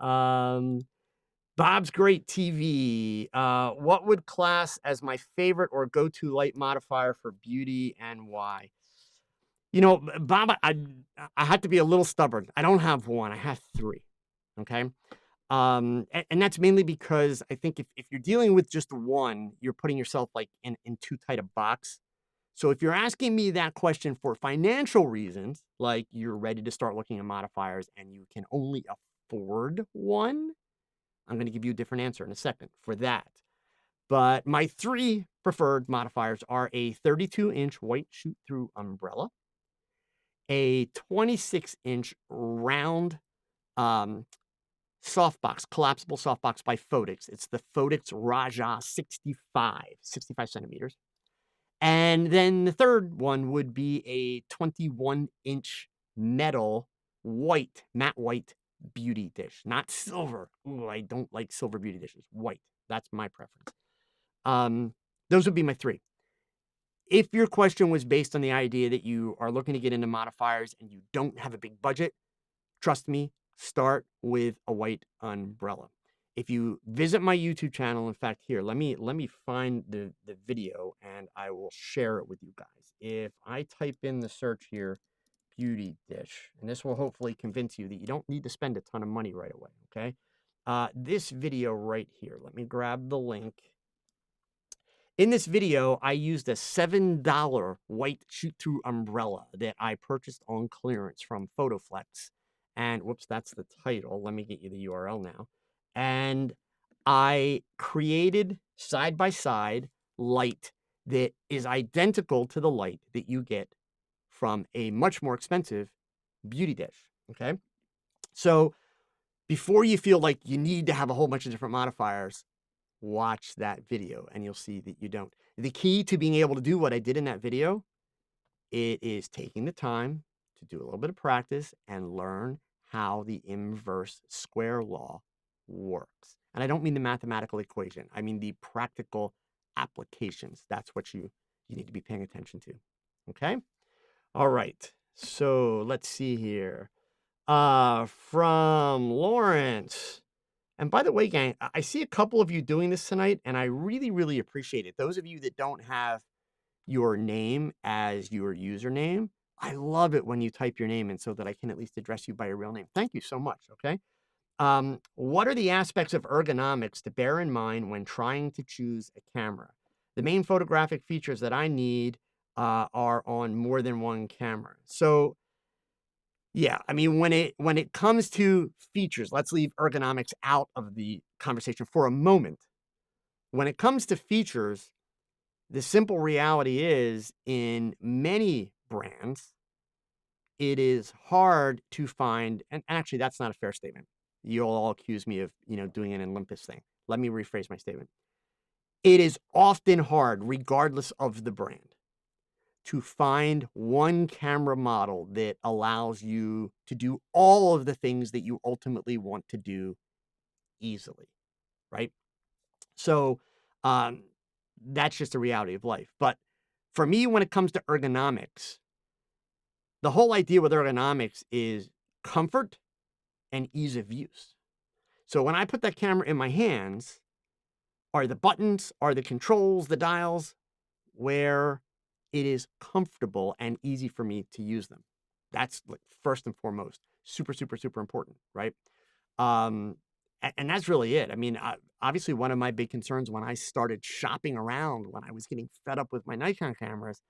Bob's Great TV. What would class as my favorite or go-to light modifier for beauty and why? Bob, I had to be a little stubborn. I don't have one. I have three. Okay. And that's mainly because I think if you're dealing with just one, you're putting yourself like in too tight a box. So if you're asking me that question for financial reasons, like you're ready to start looking at modifiers and you can only afford one, I'm going to give you a different answer in a second for that. But my three preferred modifiers are a 32-inch white shoot-through umbrella, a 26-inch round um, softbox, collapsible softbox by Photix. It's the Photix Raja 65 centimeters. And then the third one would be a 21-inch metal matte white beauty dish, not silver. Ooh, I don't like silver beauty dishes. White. That's my preference. Those would be my three. If your question was based on the idea that you are looking to get into modifiers and you don't have a big budget, trust me, start with a white umbrella. If you visit my YouTube channel, in fact, here, let me find the video and I will share it with you guys. If I type in the search here, beauty dish, and this will hopefully convince you that you don't need to spend a ton of money right away, okay? This video right here, let me grab the link. In this video, I used a $7 white shoot-through umbrella that I purchased on clearance from PhotoFlex. And whoops, that's the title. Let me get you the URL now. And I created side-by-side light that is identical to the light that you get from a much more expensive beauty dish, okay? So before you feel like you need to have a whole bunch of different modifiers, watch that video and you'll see that you don't. The key to being able to do what I did in that video, it is taking the time to do a little bit of practice and learn how the inverse square law works. And I don't mean the mathematical equation. I mean the practical applications. That's what you need to be paying attention to. Okay? All right. So let's see here. From Lawrence. And by the way, gang, I see a couple of you doing this tonight, and I really, really appreciate it. Those of you that don't have your name as your username, I love it when you type your name in so that I can at least address you by your real name. Thank you so much, okay? What are the aspects of ergonomics to bear in mind when trying to choose a camera? The main photographic features that I need are on more than one camera. So yeah, I mean, when it comes to features, let's leave ergonomics out of the conversation for a moment. When it comes to features, the simple reality is in many brands, it is hard to find, and actually that's not a fair statement. You'll all accuse me of, doing an Olympus thing. Let me rephrase my statement. It is often hard, regardless of the brand, to find one camera model that allows you to do all of the things that you ultimately want to do easily, right? So that's just a reality of life. But for me, when it comes to ergonomics, the whole idea with ergonomics is comfort and ease of use. So when I put that camera in my hands, are the buttons, are the controls, the dials, where it is comfortable and easy for me to use them. That's like first and foremost, super, super, super important, right? And that's really it. I mean, obviously one of my big concerns when I started shopping around, when I was getting fed up with my Nikon cameras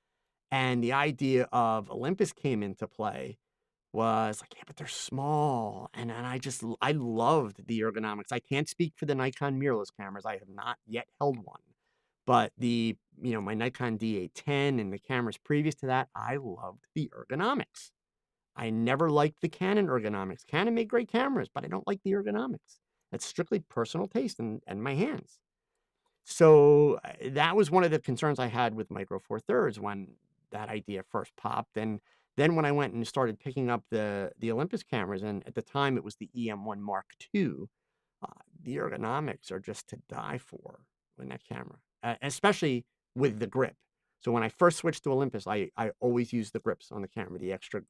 and the idea of Olympus came into play was like, yeah, but they're small. And I loved the ergonomics. I can't speak for the Nikon mirrorless cameras. I have not yet held one. But my Nikon D810 and the cameras previous to that, I loved the ergonomics. I never liked the Canon ergonomics. Canon made great cameras, but I don't like the ergonomics. That's strictly personal taste and my hands. So that was one of the concerns I had with Micro Four Thirds when that idea first popped. And then when I went and started picking up the Olympus cameras, and at the time it was the EM1 Mark II, the ergonomics are just to die for in that camera, especially with the grip. So when I first switched to Olympus, I always used the grips on the camera, the extra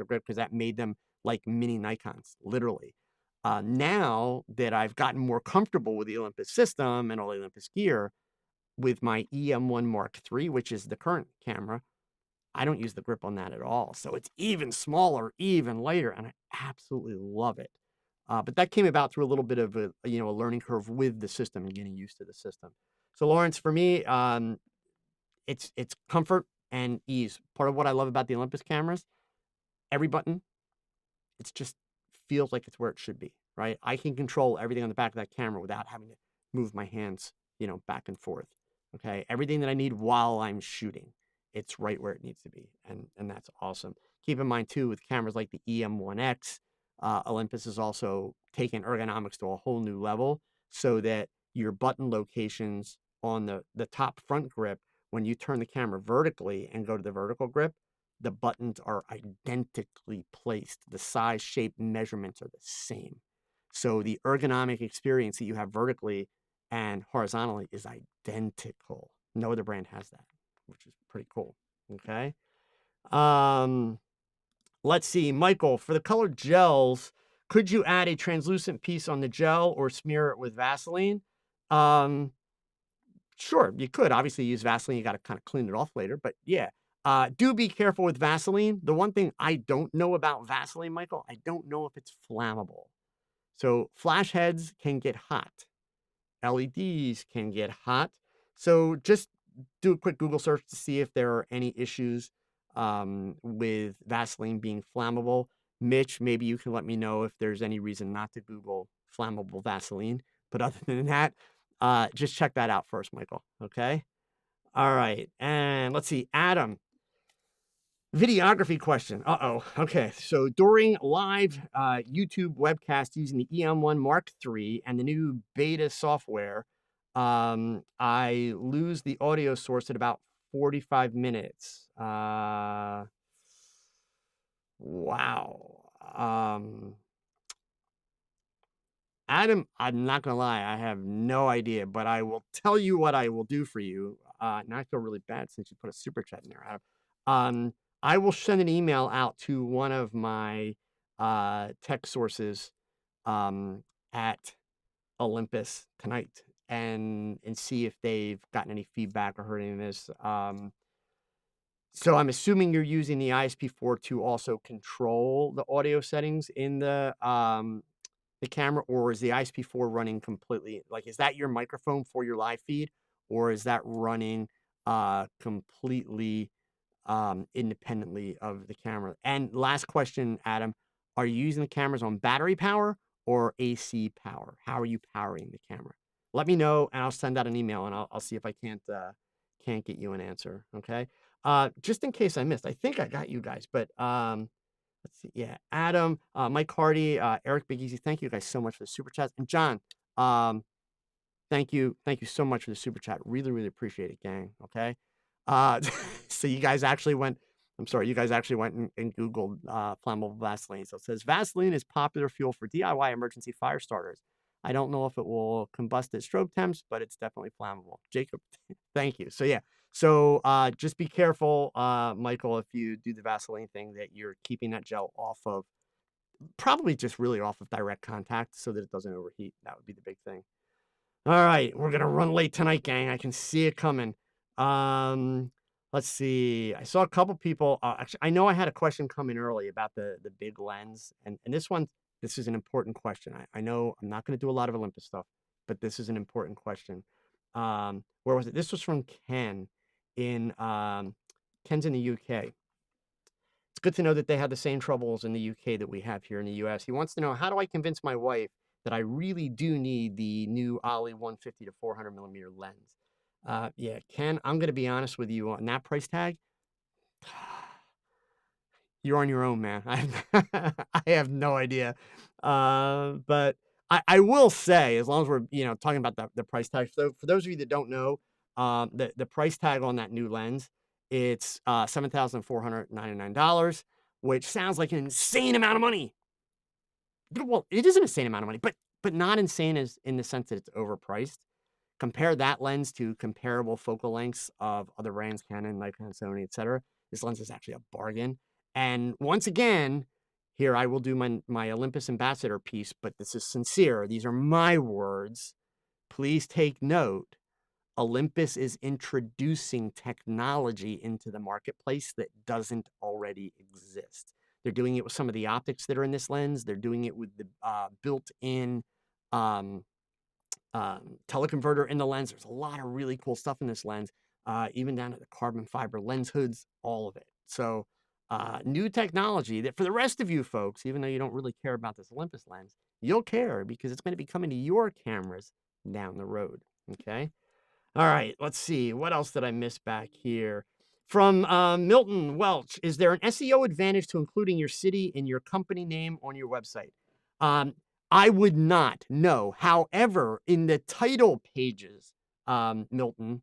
grip, because that made them like mini Nikons, literally. Now that I've gotten more comfortable with the Olympus system and all the Olympus gear, with my EM1 Mark III, which is the current camera, I don't use the grip on that at all. So it's even smaller, even lighter, and I absolutely love it. But that came about through a little bit of a learning curve with the system and getting used to the system. So Lawrence, for me, it's comfort and ease. Part of what I love about the Olympus cameras, every button, it's just feels like it's where it should be, right? I can control everything on the back of that camera without having to move my hands, back and forth. Okay, everything that I need while I'm shooting, it's right where it needs to be, and that's awesome. Keep in mind too, with cameras like the EM1X, Olympus is also taking ergonomics to a whole new level, so that your button locations on the top front grip, when you turn the camera vertically and go to the vertical grip, the buttons are identically placed. The size, shape, measurements are the same. So the ergonomic experience that you have vertically and horizontally is identical. No other brand has that, which is pretty cool. Okay. Let's see, Michael, for the colored gels, could you add a translucent piece on the gel or smear it with Vaseline? Um, Sure, you could obviously use Vaseline. You got to kind of clean it off later, but yeah. Do be careful with Vaseline. The one thing I don't know about Vaseline, Michael, I don't know if it's flammable. So flash heads can get hot. LEDs can get hot. So just do a quick Google search to see if there are any issues with Vaseline being flammable. Mitch, maybe you can let me know if there's any reason not to Google flammable Vaseline. But other than that, just check that out first, Michael. Okay. All right. And let's see, Adam. Videography question. Uh-oh. Okay. So during live YouTube webcast using the EM1 Mark III and the new beta software, I lose the audio source at about 45 minutes. Wow. Adam, I'm not gonna lie, I have no idea, but I will tell you what I will do for you. Now I feel really bad since you put a super chat in there, Adam. I will send an email out to one of my tech sources at Olympus tonight and see if they've gotten any feedback or heard any of this. So I'm assuming you're using the ISP4 to also control the audio settings in the camera, or is the ISP4 running completely, like, is that your microphone for your live feed, or is that running completely independently of the camera? And last question, Adam, are you using the cameras on battery power or AC power? How are you powering the camera? Let me know and I'll send out an email and I'll see if I can't get you an answer. Okay. Just in case I missed, I think I got you guys, but let's see. Yeah, Adam, Mike Hardy, Eric Big Easy. Thank you guys so much for the super chats. And John, thank you so much for the super chat. Really, really appreciate it, gang. Okay. So you guys actually went. I'm sorry, you guys actually went and Googled flammable Vaseline. So it says Vaseline is popular fuel for DIY emergency fire starters. I don't know if it will combust at strobe temps, but it's definitely flammable. Jacob, thank you. So yeah. So just be careful, Michael, if you do the Vaseline thing, that you're keeping that gel off of, probably just really off of direct contact so that it doesn't overheat. That would be the big thing. All right, we're going to run late tonight, gang. I can see it coming. Let's see. I saw a couple people. Actually, I know I had a question come in early about the big lens. And this is an important question. I know I'm not going to do a lot of Olympus stuff, but this is an important question. Where was it? This was from Ken. Ken's in the UK. It's good to know that they have the same troubles in the UK that we have here in the US. He wants to know, how do I convince my wife that I really do need the new Ollie 150 to 400 millimeter lens? Yeah, Ken, I'm going to be honest with you on that price tag. You're on your own, man. I have no idea. But I will say, as long as we're talking about the price tag. So for those of you that don't know, the price tag on that new lens, it's $7,499, which sounds like an insane amount of money. Well, it is an insane amount of money, but not insane as in the sense that it's overpriced. Compare that lens to comparable focal lengths of other brands, Canon, Nikon, Sony, etc. This lens is actually a bargain. And once again, here I will do my Olympus Ambassador piece, but this is sincere. These are my words. Please take note. Olympus is introducing technology into the marketplace that doesn't already exist. They're doing it with some of the optics that are in this lens. They're doing it with the built-in teleconverter in the lens. There's a lot of really cool stuff in this lens, even down to the carbon fiber lens hoods, all of it. So new technology that for the rest of you folks, even though you don't really care about this Olympus lens, you'll care because it's going to be coming to your cameras down the road, okay? All right, let's see. What else did I miss back here? From Milton Welch, is there an SEO advantage to including your city and your company name on your website? I would not, no. However, in the title pages, Milton,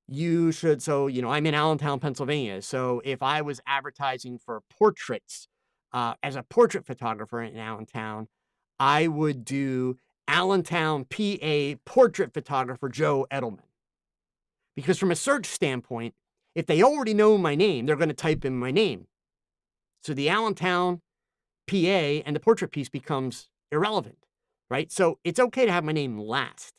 you should, so, I'm in Allentown, Pennsylvania. So if I was advertising for portraits as a portrait photographer in Allentown, I would do Allentown, PA, portrait photographer Joe Edelman. Because from a search standpoint, if they already know my name, they're going to type in my name. So the Allentown, PA, and the portrait piece becomes irrelevant, right? So it's okay to have my name last.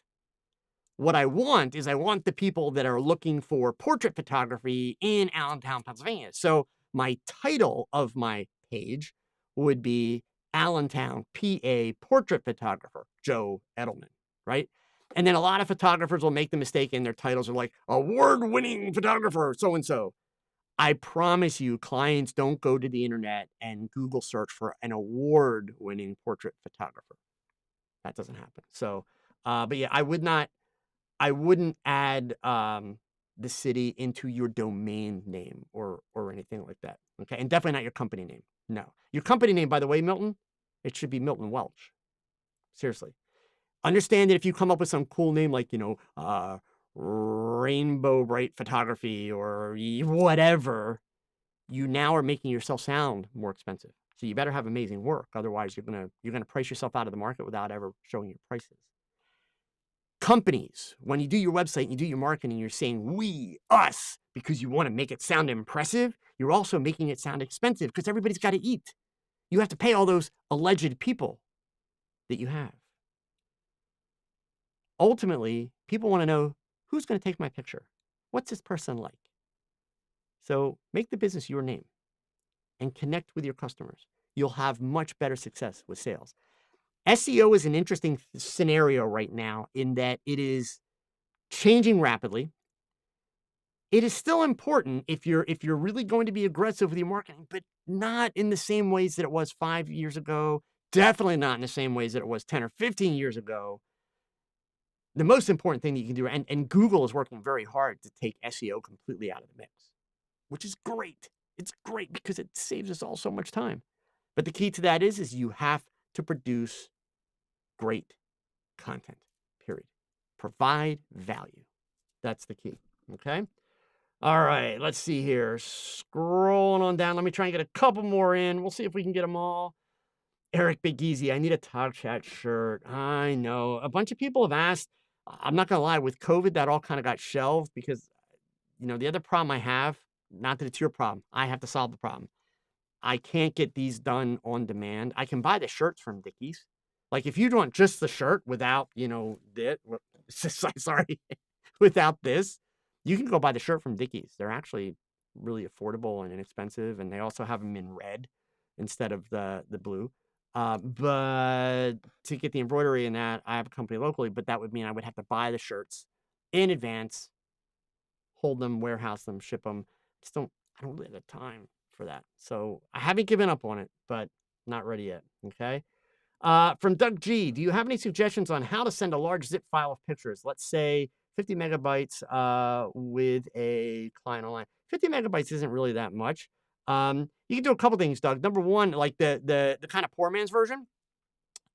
What I want is I want the people that are looking for portrait photography in Allentown, Pennsylvania. So my title of my page would be Allentown, PA, portrait photographer Joe Edelman, right? And then a lot of photographers will make the mistake and their titles are like award-winning photographer, so-and-so. I promise you, clients don't go to the internet and Google search for an award-winning portrait photographer. That doesn't happen. So, but yeah, I wouldn't add the city into your domain name or anything like that. Okay, and definitely not your company name. No, your company name, by the way, Milton, it should be Milton Welch. Seriously. Understand that if you come up with some cool name like, Rainbow Bright Photography or whatever, you now are making yourself sound more expensive. So you better have amazing work. Otherwise, you're gonna price yourself out of the market without ever showing your prices. Companies, when you do your website and you do your marketing, you're saying we, us, because you want to make it sound impressive. You're also making it sound expensive because everybody's got to eat. You have to pay all those alleged people that you have. Ultimately, people want to know who's going to take my picture. What's this person like? So make the business your name and connect with your customers. You'll have much better success with sales. SEO is an interesting scenario right now in that it is changing rapidly. It is still important if you're really going to be aggressive with your marketing, but not in the same ways that it was 5 years ago. Definitely not in the same ways that it was 10 or 15 years ago. The most important thing that you can do, and Google is working very hard to take SEO completely out of the mix, which is great. It's great because it saves us all so much time. But the key to that is you have to produce great content, period. Provide value. That's the key, okay? All right, let's see here. Scrolling on down. Let me try and get a couple more in. We'll see if we can get them all. Eric Big Easy, I need a TOGCHAT shirt. I know. A bunch of people have asked. I'm not going to lie, with COVID, that all kind of got shelved because, the other problem I have, not that it's your problem, I have to solve the problem. I can't get these done on demand. I can buy the shirts from Dickies. Like if you want just the shirt without, sorry, without this, you can go buy the shirt from Dickies. They're actually really affordable and inexpensive. And they also have them in red instead of the blue. But to get the embroidery in that, I have a company locally, but that would mean I would have to buy the shirts in advance, hold them, warehouse them, ship them. I don't really have the time for that. So I haven't given up on it, but not ready yet. Okay. From Doug G, do you have any suggestions on how to send a large zip file of pictures? Let's say 50 megabytes with a client online. 50 megabytes isn't really that much. You can do a couple things, Doug. Number one, like the kind of poor man's version.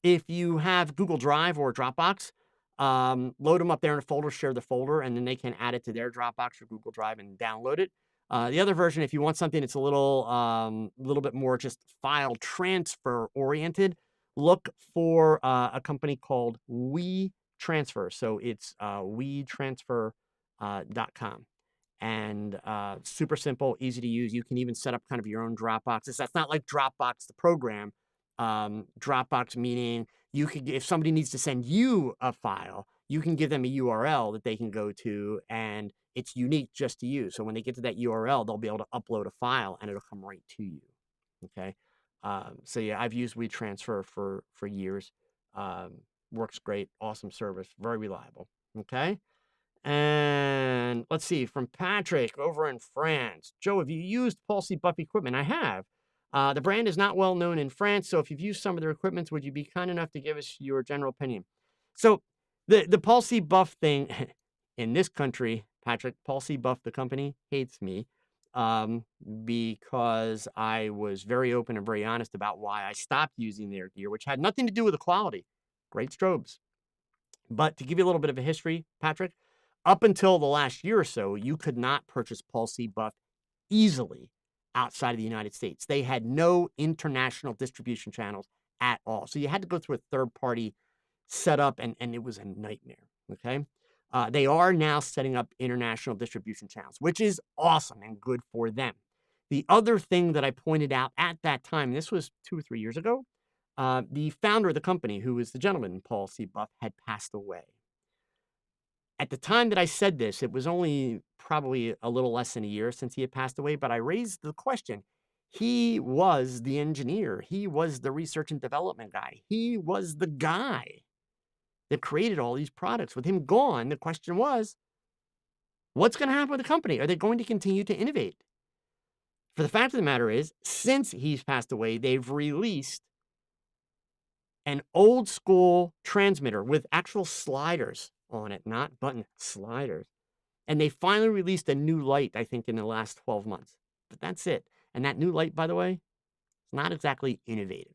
If you have Google Drive or Dropbox, load them up there in a folder, share the folder, and then they can add it to their Dropbox or Google Drive and download it. The other version, if you want something that's a little bit more just file transfer oriented, look for a company called We transfer. So it's WeTransfer.com. And super simple, easy to use. You can even set up kind of your own Dropboxes. That's not like Dropbox, the program. Dropbox meaning you could, if somebody needs to send you a file, you can give them a URL that they can go to, and it's unique just to you. So when they get to that URL, they'll be able to upload a file, and it'll come right to you. Okay. So yeah, I've used WeTransfer for years. Works great, awesome service, very reliable. Okay. And let's see, from Patrick over in France. Joe, have you used Palsy Buff equipment? I have. The brand is not well known in France, so if you've used some of their equipment, would you be kind enough to give us your general opinion? So the Palsy Buff thing in this country, Patrick, Palsy Buff, the company, hates me because I was very open and very honest about why I stopped using their gear, which had nothing to do with the quality. Great strobes. But to give you a little bit of a history, Patrick, up until the last year or so, you could not purchase Palsy Buff easily outside of the United States. They had no international distribution channels at all. So you had to go through a third-party setup, and it was a nightmare, okay? They are now setting up international distribution channels, which is awesome and good for them. The other thing that I pointed out at that time, this was 2 or 3 years ago, the founder of the company, who was the gentleman, Palsy Buff, had passed away. At the time that I said this, it was only probably a little less than a year since he had passed away, but I raised the question. He was the engineer. He was the research and development guy. He was the guy that created all these products. With him gone, the question was, what's going to happen with the company? Are they going to continue to innovate? For the fact of the matter is, since he's passed away, they've released an old school transmitter with actual sliders on it, not button sliders. And they finally released a new light, I think, in the last 12 months. But that's it. And that new light, by the way, is not exactly innovative.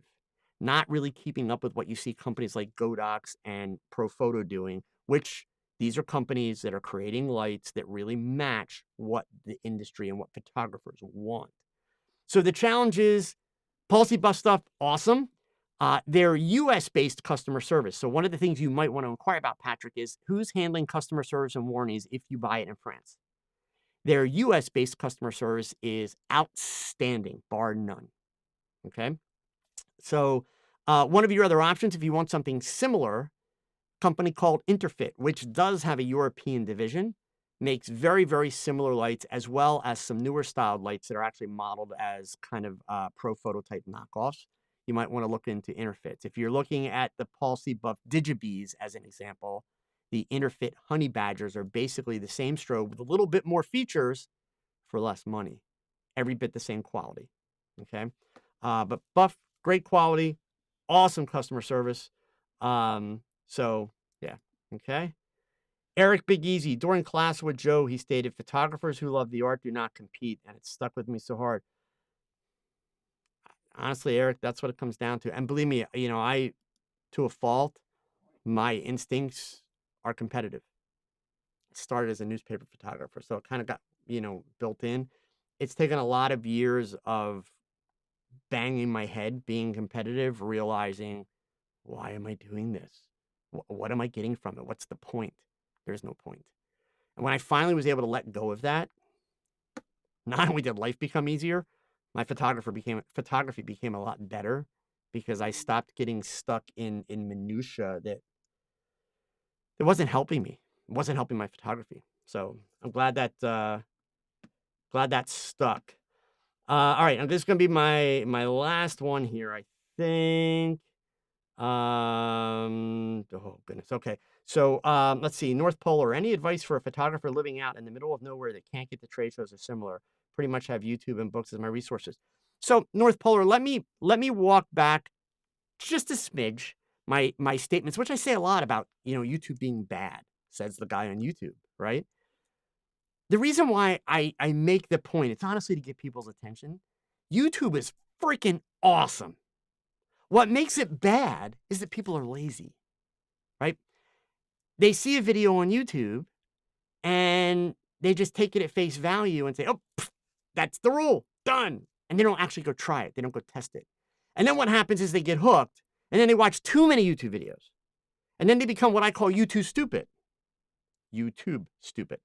Not really keeping up with what you see companies like Godox and Profoto doing, which these are companies that are creating lights that really match what the industry and what photographers want. So the challenge is Palsy Buff stuff, awesome. They're US-based customer service. So one of the things you might want to inquire about, Patrick, is who's handling customer service and warranties if you buy it in France. Their US-based customer service is outstanding, bar none. Okay? So one of your other options, if you want something similar, a company called Interfit, which does have a European division, makes very, very similar lights, as well as some newer styled lights that are actually modeled as kind of Profoto type knockoffs. You might want to look into Interfits. If you're looking at the Palsy Buff Digibees as an example, the Interfit Honey Badgers are basically the same strobe with a little bit more features for less money. Every bit the same quality. Okay? But Buff, great quality, awesome customer service. So, yeah. Okay? Eric Big Easy, during class with Joe, he stated, photographers who love the art do not compete, and it stuck with me so hard. Honestly, Eric, that's what it comes down to. And believe me, I, to a fault, my instincts are competitive. I started as a newspaper photographer, so it kind of got, built in. It's taken a lot of years of banging my head, being competitive, realizing, why am I doing this? What am I getting from it? What's the point? There's no point. And when I finally was able to let go of that, not only did life become easier, my photography became a lot better because I stopped getting stuck in minutia that it wasn't helping me. It wasn't helping my photography. So I'm glad that stuck. All right, this is gonna be my last one here, I think. Oh goodness. Okay. So let's see. North Polar. Any advice for a photographer living out in the middle of nowhere that can't get to trade shows or similar? Pretty much have YouTube and books as my resources. So North Polar, let me walk back just a smidge my statements, which I say a lot about, YouTube being bad, says the guy on YouTube, right? The reason why I make the point, it's honestly to get people's attention. YouTube is freaking awesome. What makes it bad is that people are lazy, right? They see a video on YouTube and they just take it at face value and say, oh, that's the rule, done. And they don't actually go try it. They don't go test it. And then what happens is they get hooked and then they watch too many YouTube videos. And then they become what I call YouTube stupid. YouTube stupid.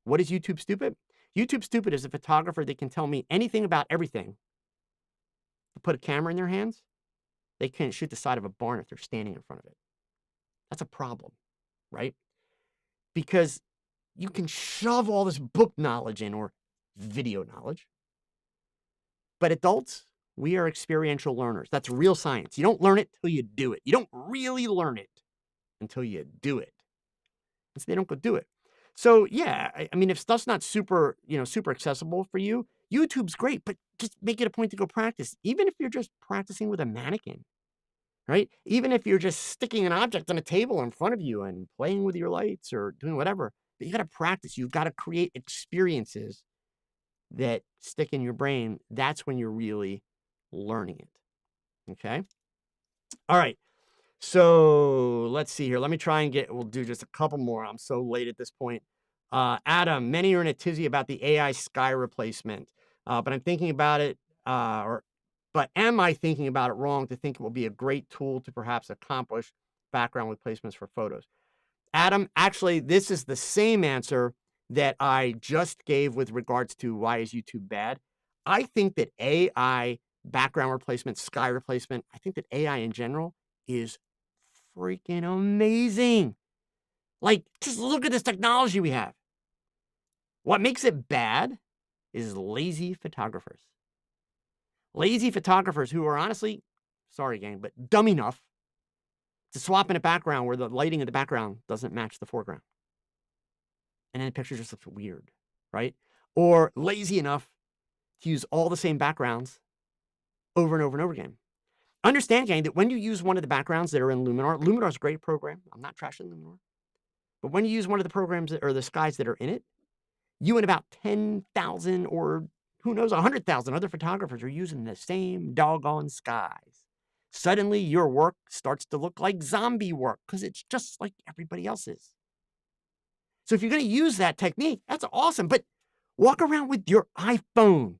What is YouTube stupid? YouTube stupid is a photographer that can tell me anything about everything. Put a camera in their hands, they can't shoot the side of a barn if they're standing in front of it. That's a problem, right? Because you can shove all this book knowledge in or video knowledge. But adults, we are experiential learners. That's real science. You don't learn it till you do it. You don't really learn it until you do it. And so they don't go do it. So yeah, I mean, if stuff's not super, super accessible for you, YouTube's great, but just make it a point to go practice. Even if you're just practicing with a mannequin, right? Even if you're just sticking an object on a table in front of you and playing with your lights or doing whatever, but you got to practice. You've got to create experiences that stick in your brain. That's when you're really learning it. Okay. All right. So let's see here. Let me try and we'll do just a couple more. I'm so late at this point. Adam, many are in a tizzy about the AI sky replacement, but I'm thinking about it, but am I thinking about it wrong to think it will be a great tool to perhaps accomplish background replacements for photos? Adam, actually, this is the same answer that I just gave with regards to why is YouTube bad. I think that AI background replacement, sky replacement, I think that AI in general is freaking amazing. Like, just look at this technology we have. What makes it bad is lazy photographers. Lazy photographers who are honestly, sorry gang, but dumb enough to swap in a background where the lighting in the background doesn't match the foreground. And then the picture just looks weird, right? Or lazy enough to use all the same backgrounds over and over and over again. Understand, gang, that when you use one of the backgrounds that are in Luminar, Luminar's a great program. I'm not trashing Luminar. But when you use one of the programs or the skies that are in it, you and about 10,000 or who knows, 100,000 other photographers are using the same doggone skies. Suddenly your work starts to look like zombie work because it's just like everybody else's. So if you're going to use that technique, that's awesome. But walk around with your iPhone,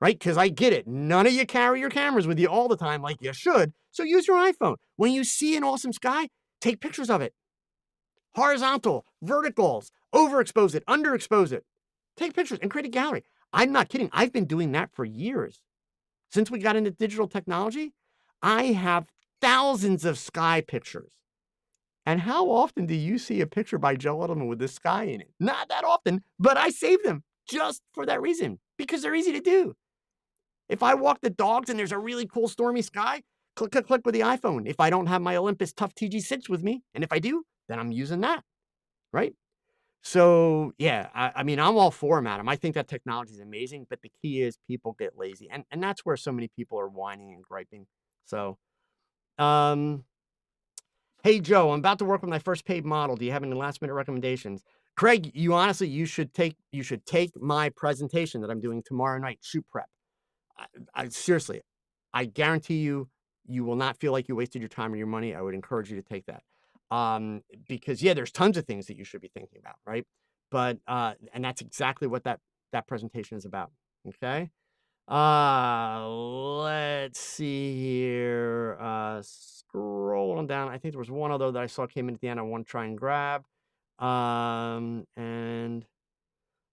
right? Because I get it. None of you carry your cameras with you all the time like you should. So use your iPhone. When you see an awesome sky, take pictures of it. Horizontal, verticals, overexpose it, underexpose it. Take pictures and create a gallery. I'm not kidding. I've been doing that for years. Since we got into digital technology, I have thousands of sky pictures. And how often do you see a picture by Joe Edelman with the sky in it? Not that often, but I save them just for that reason, because they're easy to do. If I walk the dogs and there's a really cool stormy sky, click, click, click with the iPhone. If I don't have my Olympus Tough TG6 with me, and if I do, then I'm using that, right? So, yeah, I mean, I'm all for them, Adam. I think that technology is amazing, but the key is people get lazy. And that's where so many people are whining and griping. So, hey, Joe, I'm about to work with my first paid model. Do you have any last minute recommendations? Craig, you should take my presentation that I'm doing tomorrow night, shoot prep. I seriously, I guarantee you will not feel like you wasted your time or your money. I would encourage you to take that. Because yeah, there's tons of things that you should be thinking about, right? But, and that's exactly what that presentation is about. Okay. Let's see here. Scrolling down. I think there was one other that I saw came in at the end. I want to try and grab. And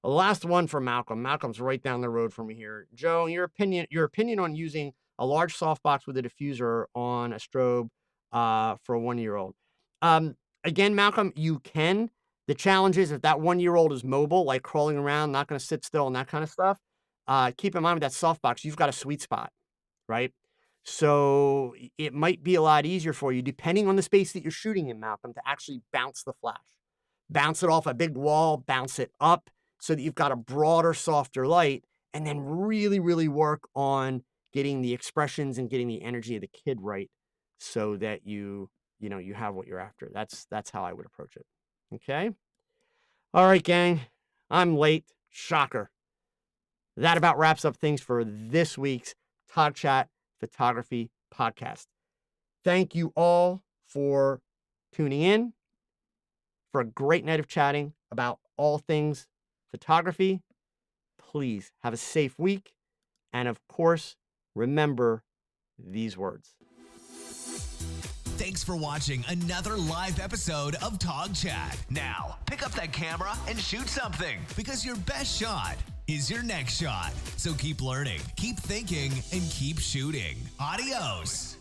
the last one from Malcolm. Malcolm's right down the road from me here. Joe, your opinion on using a large softbox with a diffuser on a strobe for a 1-year-old. Again, Malcolm, you can. The challenge is if that 1-year-old is mobile, like crawling around, not going to sit still and that kind of stuff, keep in mind with that softbox, you've got a sweet spot, right? So it might be a lot easier for you, depending on the space that you're shooting in, Malcolm, to actually bounce the flash. Bounce it off a big wall, bounce it up so that you've got a broader, softer light, and then really, really work on getting the expressions and getting the energy of the kid right so that you have what you're after. That's how I would approach it. Okay? All right, gang. I'm late. Shocker. That about wraps up things for this week's TOGCHAT Photography Podcast. Thank you all for tuning in for a great night of chatting about all things photography. Please have a safe week. And of course, remember these words. Thanks for watching another live episode of TOGCHAT. Now, pick up that camera and shoot something, because your best shot is your next shot. So keep learning, keep thinking, and keep shooting. Adios.